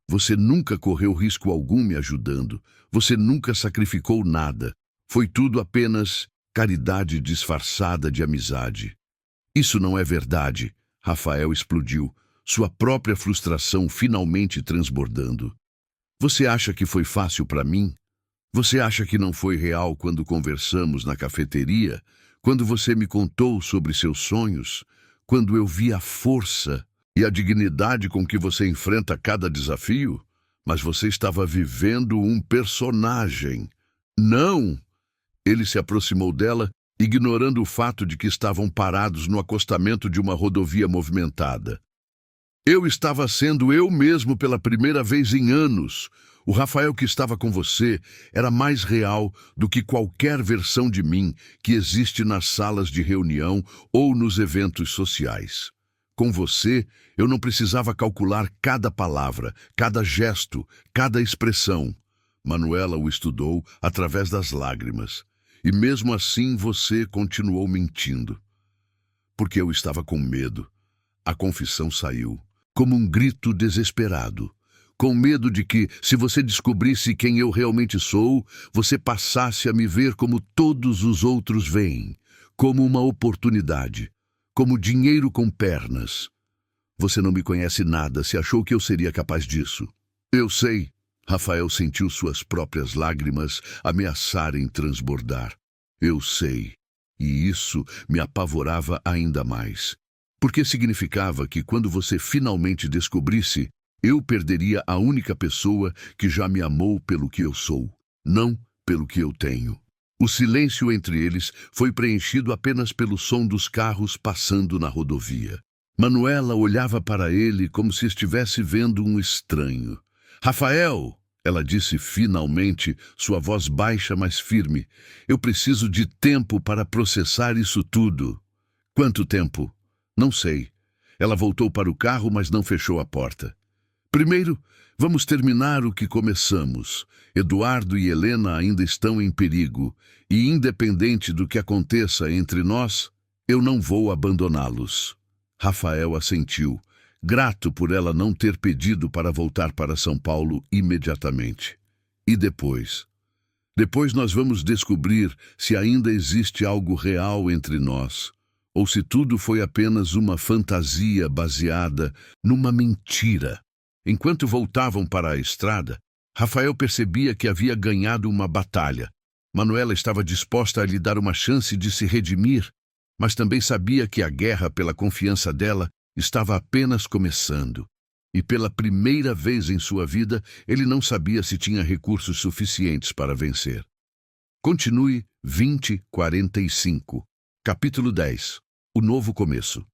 Você nunca correu risco algum me ajudando. Você nunca sacrificou nada. Foi tudo apenas caridade disfarçada de amizade. Isso não é verdade. Rafael explodiu, sua própria frustração finalmente transbordando. Você acha que foi fácil para mim? Você acha que não foi real quando conversamos na cafeteria? Quando você me contou sobre seus sonhos? Quando eu vi a força e a dignidade com que você enfrenta cada desafio? Mas você estava vivendo um personagem. Não! Ele se aproximou dela, ignorando o fato de que estavam parados no acostamento de uma rodovia movimentada. Eu estava sendo eu mesmo pela primeira vez em anos. O Rafael que estava com você era mais real do que qualquer versão de mim que existe nas salas de reunião ou nos eventos sociais. Com você, eu não precisava calcular cada palavra, cada gesto, cada expressão. Manuela o estudou através das lágrimas. E mesmo assim você continuou mentindo. Porque eu estava com medo. A confissão saiu, como um grito desesperado. Com medo de que, se você descobrisse quem eu realmente sou, você passasse a me ver como todos os outros veem, como uma oportunidade, como dinheiro com pernas. Você não me conhece nada se achou que eu seria capaz disso. Eu sei. Rafael sentiu suas próprias lágrimas ameaçarem transbordar. Eu sei. E isso me apavorava ainda mais. Porque significava que quando você finalmente descobrisse, eu perderia a única pessoa que já me amou pelo que eu sou, não pelo que eu tenho. O silêncio entre eles foi preenchido apenas pelo som dos carros passando na rodovia. Manuela olhava para ele como se estivesse vendo um estranho. Rafael, ela disse finalmente, sua voz baixa, mas firme. Eu preciso de tempo para processar isso tudo. Quanto tempo? Não sei. Ela voltou para o carro, mas não fechou a porta. Primeiro, vamos terminar o que começamos. Eduardo e Helena ainda estão em perigo, e independente do que aconteça entre nós, eu não vou abandoná-los. Rafael assentiu, grato por ela não ter pedido para voltar para São Paulo imediatamente. E depois? Depois nós vamos descobrir se ainda existe algo real entre nós, ou se tudo foi apenas uma fantasia baseada numa mentira. Enquanto voltavam para a estrada, Rafael percebia que havia ganhado uma batalha. Manuela estava disposta a lhe dar uma chance de se redimir, mas também sabia que a guerra pela confiança dela estava apenas começando. E pela primeira vez em sua vida, ele não sabia se tinha recursos suficientes para vencer. Continue 2045. Capítulo 10. O novo começo.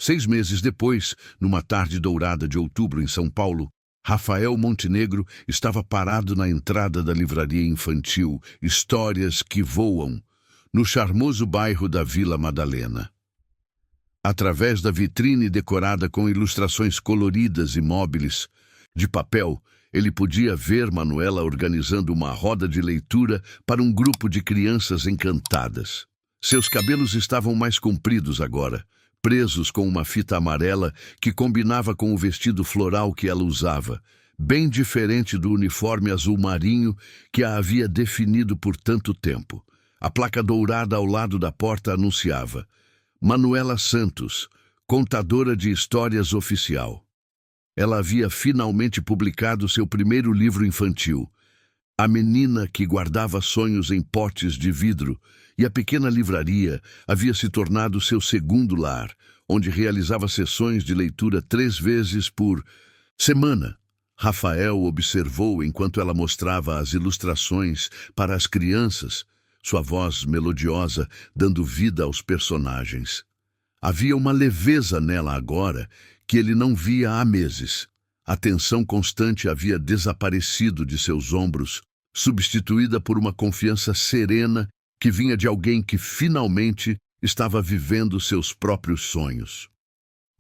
6 meses depois, numa tarde dourada de outubro em São Paulo, Rafael Montenegro estava parado na entrada da livraria infantil Histórias que Voam, no charmoso bairro da Vila Madalena. Através da vitrine decorada com ilustrações coloridas e móveis de papel, ele podia ver Manuela organizando uma roda de leitura para um grupo de crianças encantadas. Seus cabelos estavam mais compridos agora, presos com uma fita amarela que combinava com o vestido floral que ela usava, bem diferente do uniforme azul marinho que a havia definido por tanto tempo. A placa dourada ao lado da porta anunciava: Manuela Santos, contadora de histórias oficial. Ela havia finalmente publicado seu primeiro livro infantil, A Menina que Guardava Sonhos em Potes de Vidro, e a pequena livraria havia se tornado seu segundo lar, onde realizava sessões de leitura 3 vezes por semana. Rafael observou enquanto ela mostrava as ilustrações para as crianças, sua voz melodiosa dando vida aos personagens. Havia uma leveza nela agora que ele não via há meses. A tensão constante havia desaparecido de seus ombros, substituída por uma confiança serena que vinha de alguém que finalmente estava vivendo seus próprios sonhos.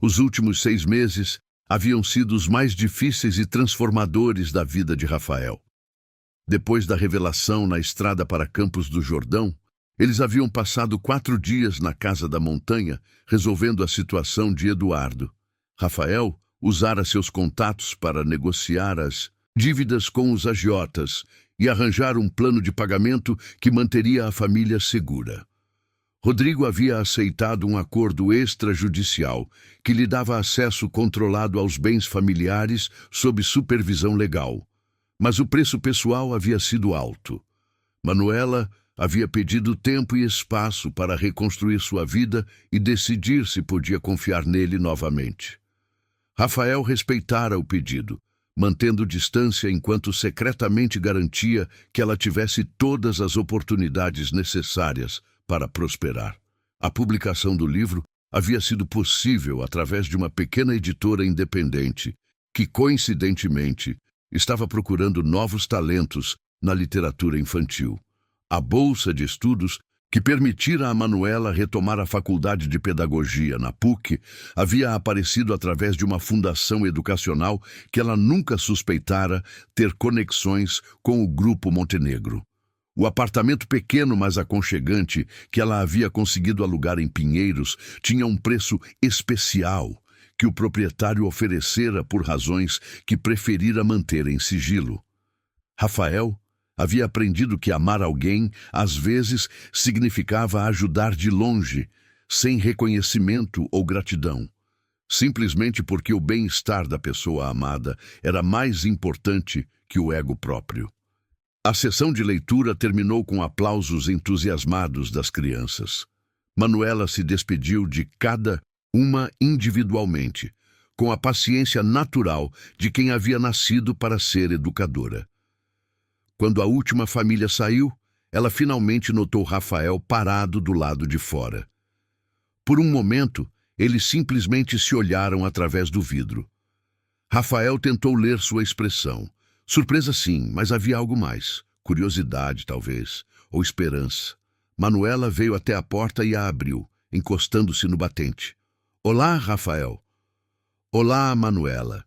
Os últimos 6 meses haviam sido os mais difíceis e transformadores da vida de Rafael. Depois da revelação na estrada para Campos do Jordão, eles haviam passado 4 dias na casa da montanha, resolvendo a situação de Eduardo. Rafael usara seus contatos para negociar as dívidas com os agiotas e arranjar um plano de pagamento que manteria a família segura. Rodrigo havia aceitado um acordo extrajudicial que lhe dava acesso controlado aos bens familiares sob supervisão legal. Mas o preço pessoal havia sido alto. Manuela havia pedido tempo e espaço para reconstruir sua vida e decidir se podia confiar nele novamente. Rafael respeitara o pedido, mantendo distância enquanto secretamente garantia que ela tivesse todas as oportunidades necessárias para prosperar. A publicação do livro havia sido possível através de uma pequena editora independente que, coincidentemente, estava procurando novos talentos na literatura infantil. A bolsa de estudos que permitira a Manuela retomar a faculdade de pedagogia na PUC havia aparecido através de uma fundação educacional que ela nunca suspeitara ter conexões com o Grupo Montenegro. O apartamento pequeno, mas aconchegante, que ela havia conseguido alugar em Pinheiros, tinha um preço especial que o proprietário oferecera por razões que preferira manter em sigilo. Rafael havia aprendido que amar alguém, às vezes, significava ajudar de longe, sem reconhecimento ou gratidão, simplesmente porque o bem-estar da pessoa amada era mais importante que o ego próprio. A sessão de leitura terminou com aplausos entusiasmados das crianças. Manuela se despediu de cada uma individualmente, com a paciência natural de quem havia nascido para ser educadora. Quando a última família saiu, ela finalmente notou Rafael parado do lado de fora. Por um momento, eles simplesmente se olharam através do vidro. Rafael tentou ler sua expressão. Surpresa sim, mas havia algo mais. Curiosidade, talvez, ou esperança. Manuela veio até a porta e a abriu, encostando-se no batente. Olá, Rafael. Olá, Manuela.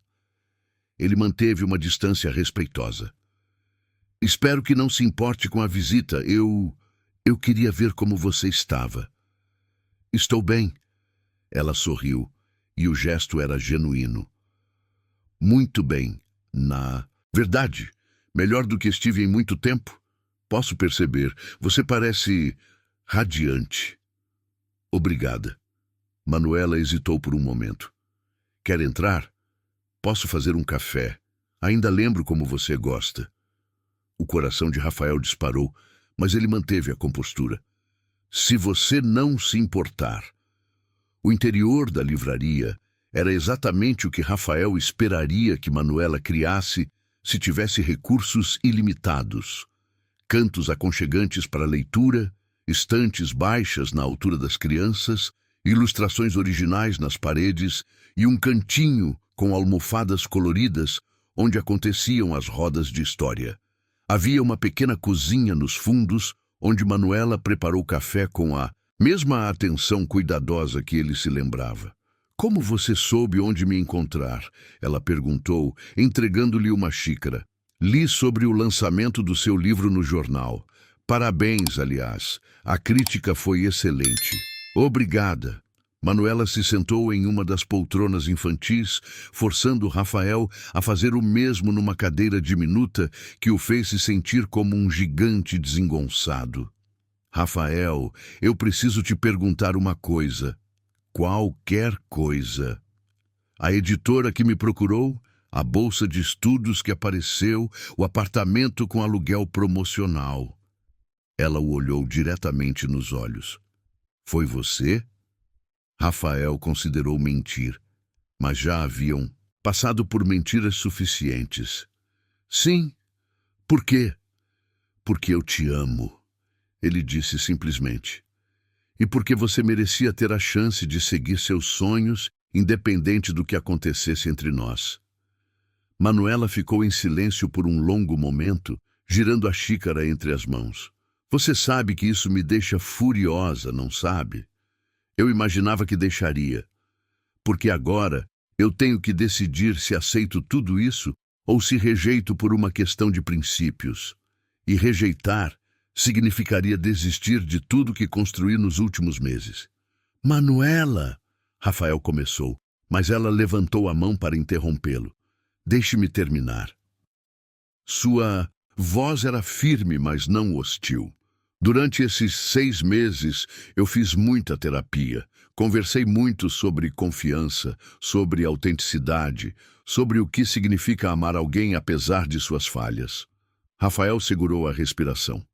Ele manteve uma distância respeitosa. Espero que não se importe com a visita. Eu queria ver como você estava. Estou bem. Ela sorriu, e o gesto era genuíno. Muito bem. Na verdade, melhor do que estive em muito tempo. Posso perceber. Você parece radiante. Obrigada. Manuela hesitou por um momento. Quer entrar? Posso fazer um café. Ainda lembro como você gosta. O coração de Rafael disparou, mas ele manteve a compostura. Se você não se importar. O interior da livraria era exatamente o que Rafael esperaria que Manuela criasse se tivesse recursos ilimitados. Cantos aconchegantes para leitura, estantes baixas na altura das crianças, ilustrações originais nas paredes e um cantinho com almofadas coloridas onde aconteciam as rodas de história. Havia uma pequena cozinha nos fundos onde Manuela preparou café com a mesma atenção cuidadosa que ele se lembrava. Como você soube onde me encontrar? Ela perguntou, entregando-lhe uma xícara. Li sobre o lançamento do seu livro no jornal. Parabéns, aliás. A crítica foi excelente. Obrigada. Manuela se sentou em uma das poltronas infantis, forçando Rafael a fazer o mesmo numa cadeira diminuta que o fez se sentir como um gigante desengonçado. Rafael, eu preciso te perguntar uma coisa. Qualquer coisa. A editora que me procurou, a bolsa de estudos que apareceu, o apartamento com aluguel promocional. Ela o olhou diretamente nos olhos. Foi você? Rafael considerou mentir, mas já haviam passado por mentiras suficientes. Sim. Por quê? Porque eu te amo, ele disse simplesmente. E porque você merecia ter a chance de seguir seus sonhos, independente do que acontecesse entre nós. Manuela ficou em silêncio por um longo momento, girando a xícara entre as mãos. Você sabe que isso me deixa furiosa, não sabe? Eu imaginava que deixaria. Porque agora eu tenho que decidir se aceito tudo isso ou se rejeito por uma questão de princípios. E rejeitar significaria desistir de tudo que construí nos últimos meses. Manuela! Rafael começou, mas ela levantou a mão para interrompê-lo. Deixe-me terminar. Sua voz era firme, mas não hostil. Durante esses 6 meses, eu fiz muita terapia. Conversei muito sobre confiança, sobre autenticidade, sobre o que significa amar alguém apesar de suas falhas. Rafael segurou a respiração.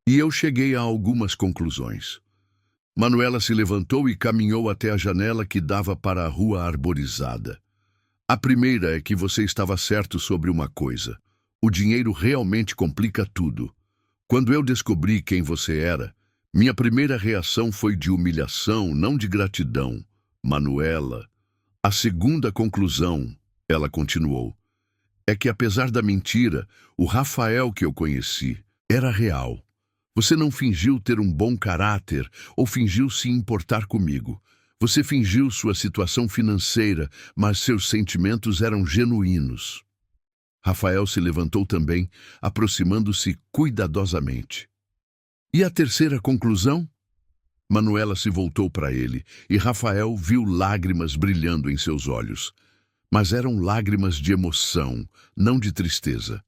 E eu cheguei a algumas conclusões. Manuela se levantou e caminhou até a janela que dava para a rua arborizada. A primeira é que você estava certo sobre uma coisa. O dinheiro realmente complica tudo. Quando eu descobri quem você era, minha primeira reação foi de humilhação, não de gratidão. Manuela. A segunda conclusão, ela continuou, é que apesar da mentira, o Rafael que eu conheci era real. Você não fingiu ter um bom caráter ou fingiu se importar comigo. Você fingiu sua situação financeira, mas seus sentimentos eram genuínos. Rafael se levantou também, aproximando-se cuidadosamente. E a terceira conclusão? Manuela se voltou para ele, e Rafael viu lágrimas brilhando em seus olhos. Mas eram lágrimas de emoção, não de tristeza.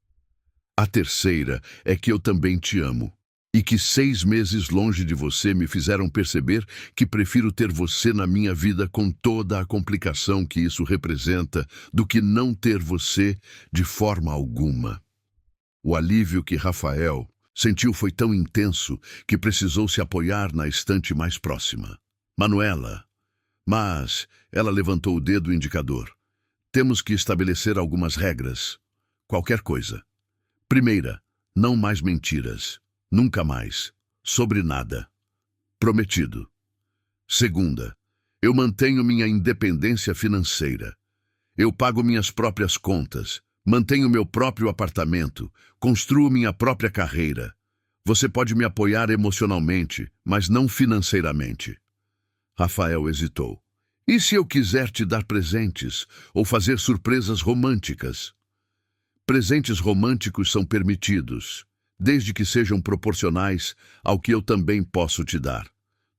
A terceira é que eu também te amo. E que 6 meses longe de você me fizeram perceber que prefiro ter você na minha vida com toda a complicação que isso representa do que não ter você de forma alguma. O alívio que Rafael sentiu foi tão intenso que precisou se apoiar na estante mais próxima. Manuela. Mas ela levantou o dedo indicador. Temos que estabelecer algumas regras. Qualquer coisa. Primeira, não mais mentiras. Nunca mais. Sobre nada. Prometido. Segunda, eu mantenho minha independência financeira. Eu pago minhas próprias contas, mantenho meu próprio apartamento, construo minha própria carreira. Você pode me apoiar emocionalmente, mas não financeiramente. Rafael hesitou. E se eu quiser te dar presentes ou fazer surpresas românticas? Presentes românticos são permitidos, desde que sejam proporcionais ao que eu também posso te dar.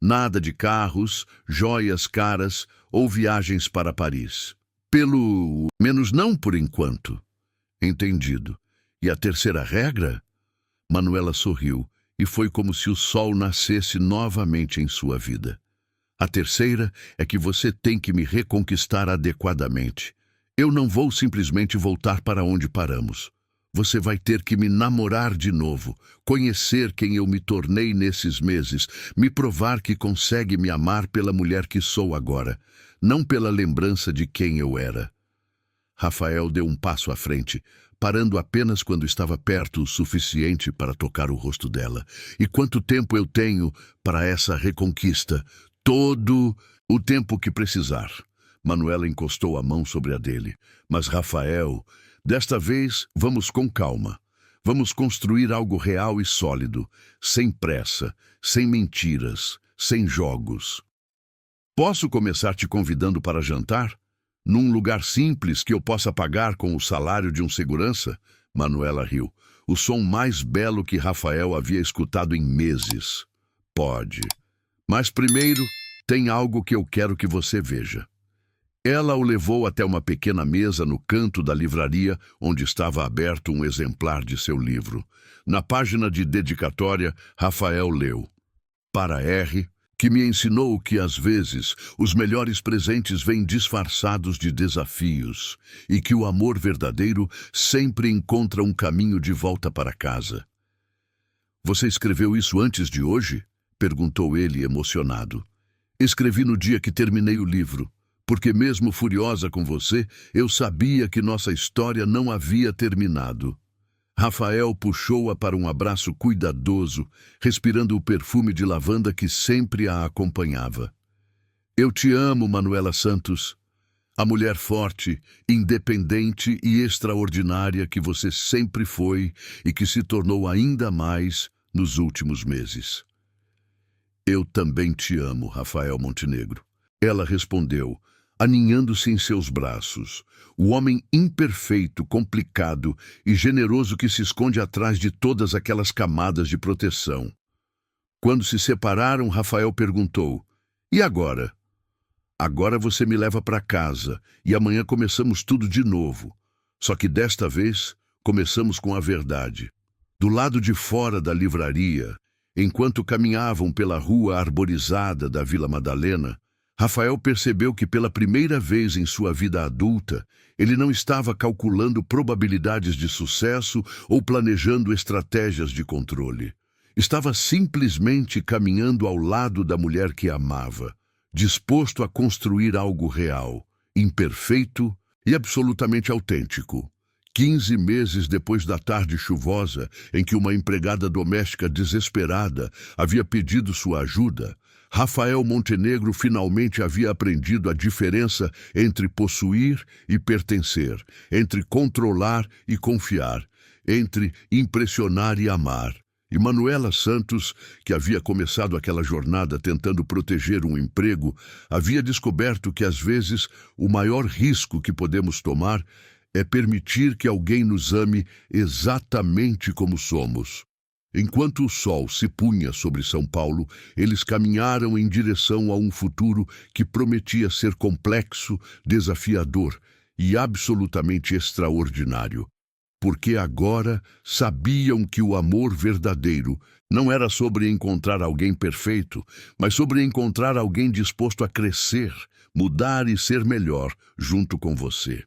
Nada de carros, joias caras ou viagens para Paris. Pelo menos não por enquanto. Entendido. E a terceira regra? Manuela sorriu, e foi como se o sol nascesse novamente em sua vida. A terceira é que você tem que me reconquistar adequadamente. Eu não vou simplesmente voltar para onde paramos. Você vai ter que me namorar de novo, conhecer quem eu me tornei nesses meses, me provar que consegue me amar pela mulher que sou agora, não pela lembrança de quem eu era. Rafael deu um passo à frente, parando apenas quando estava perto o suficiente para tocar o rosto dela. E quanto tempo eu tenho para essa reconquista? Todo o tempo que precisar. Manuela encostou a mão sobre a dele. Mas, Rafael, desta vez vamos com calma. Vamos construir algo real e sólido, sem pressa, sem mentiras, sem jogos. Posso começar te convidando para jantar? Num lugar simples que eu possa pagar com o salário de um segurança? Manuela riu. O som mais belo que Rafael havia escutado em meses. Pode. Mas primeiro, tem algo que eu quero que você veja. Ela o levou até uma pequena mesa no canto da livraria, onde estava aberto um exemplar de seu livro. Na página de dedicatória, Rafael leu: Para R, que me ensinou que, às vezes, os melhores presentes vêm disfarçados de desafios e que o amor verdadeiro sempre encontra um caminho de volta para casa. Você escreveu isso antes de hoje? Perguntou ele, emocionado. Escrevi no dia que terminei o livro, porque mesmo furiosa com você, eu sabia que nossa história não havia terminado. Rafael puxou-a para um abraço cuidadoso, respirando o perfume de lavanda que sempre a acompanhava. Eu te amo, Manuela Santos, a mulher forte, independente e extraordinária que você sempre foi e que se tornou ainda mais nos últimos meses. Eu também te amo, Rafael Montenegro. Ela respondeu, aninhando-se em seus braços, o homem imperfeito, complicado e generoso que se esconde atrás de todas aquelas camadas de proteção. Quando se separaram, Rafael perguntou, e agora? Agora você me leva para casa e amanhã começamos tudo de novo. Só que desta vez, começamos com a verdade. Do lado de fora da livraria, enquanto caminhavam pela rua arborizada da Vila Madalena, Rafael percebeu que pela primeira vez em sua vida adulta, ele não estava calculando probabilidades de sucesso ou planejando estratégias de controle. Estava simplesmente caminhando ao lado da mulher que amava, disposto a construir algo real, imperfeito e absolutamente autêntico. 15 meses depois da tarde chuvosa em que uma empregada doméstica desesperada havia pedido sua ajuda, Rafael Montenegro finalmente havia aprendido a diferença entre possuir e pertencer, entre controlar e confiar, entre impressionar e amar. E Manuela Santos, que havia começado aquela jornada tentando proteger um emprego, havia descoberto que às vezes o maior risco que podemos tomar é permitir que alguém nos ame exatamente como somos. Enquanto o sol se punha sobre São Paulo, eles caminharam em direção a um futuro que prometia ser complexo, desafiador e absolutamente extraordinário. Porque agora sabiam que o amor verdadeiro não era sobre encontrar alguém perfeito, mas sobre encontrar alguém disposto a crescer, mudar e ser melhor junto com você.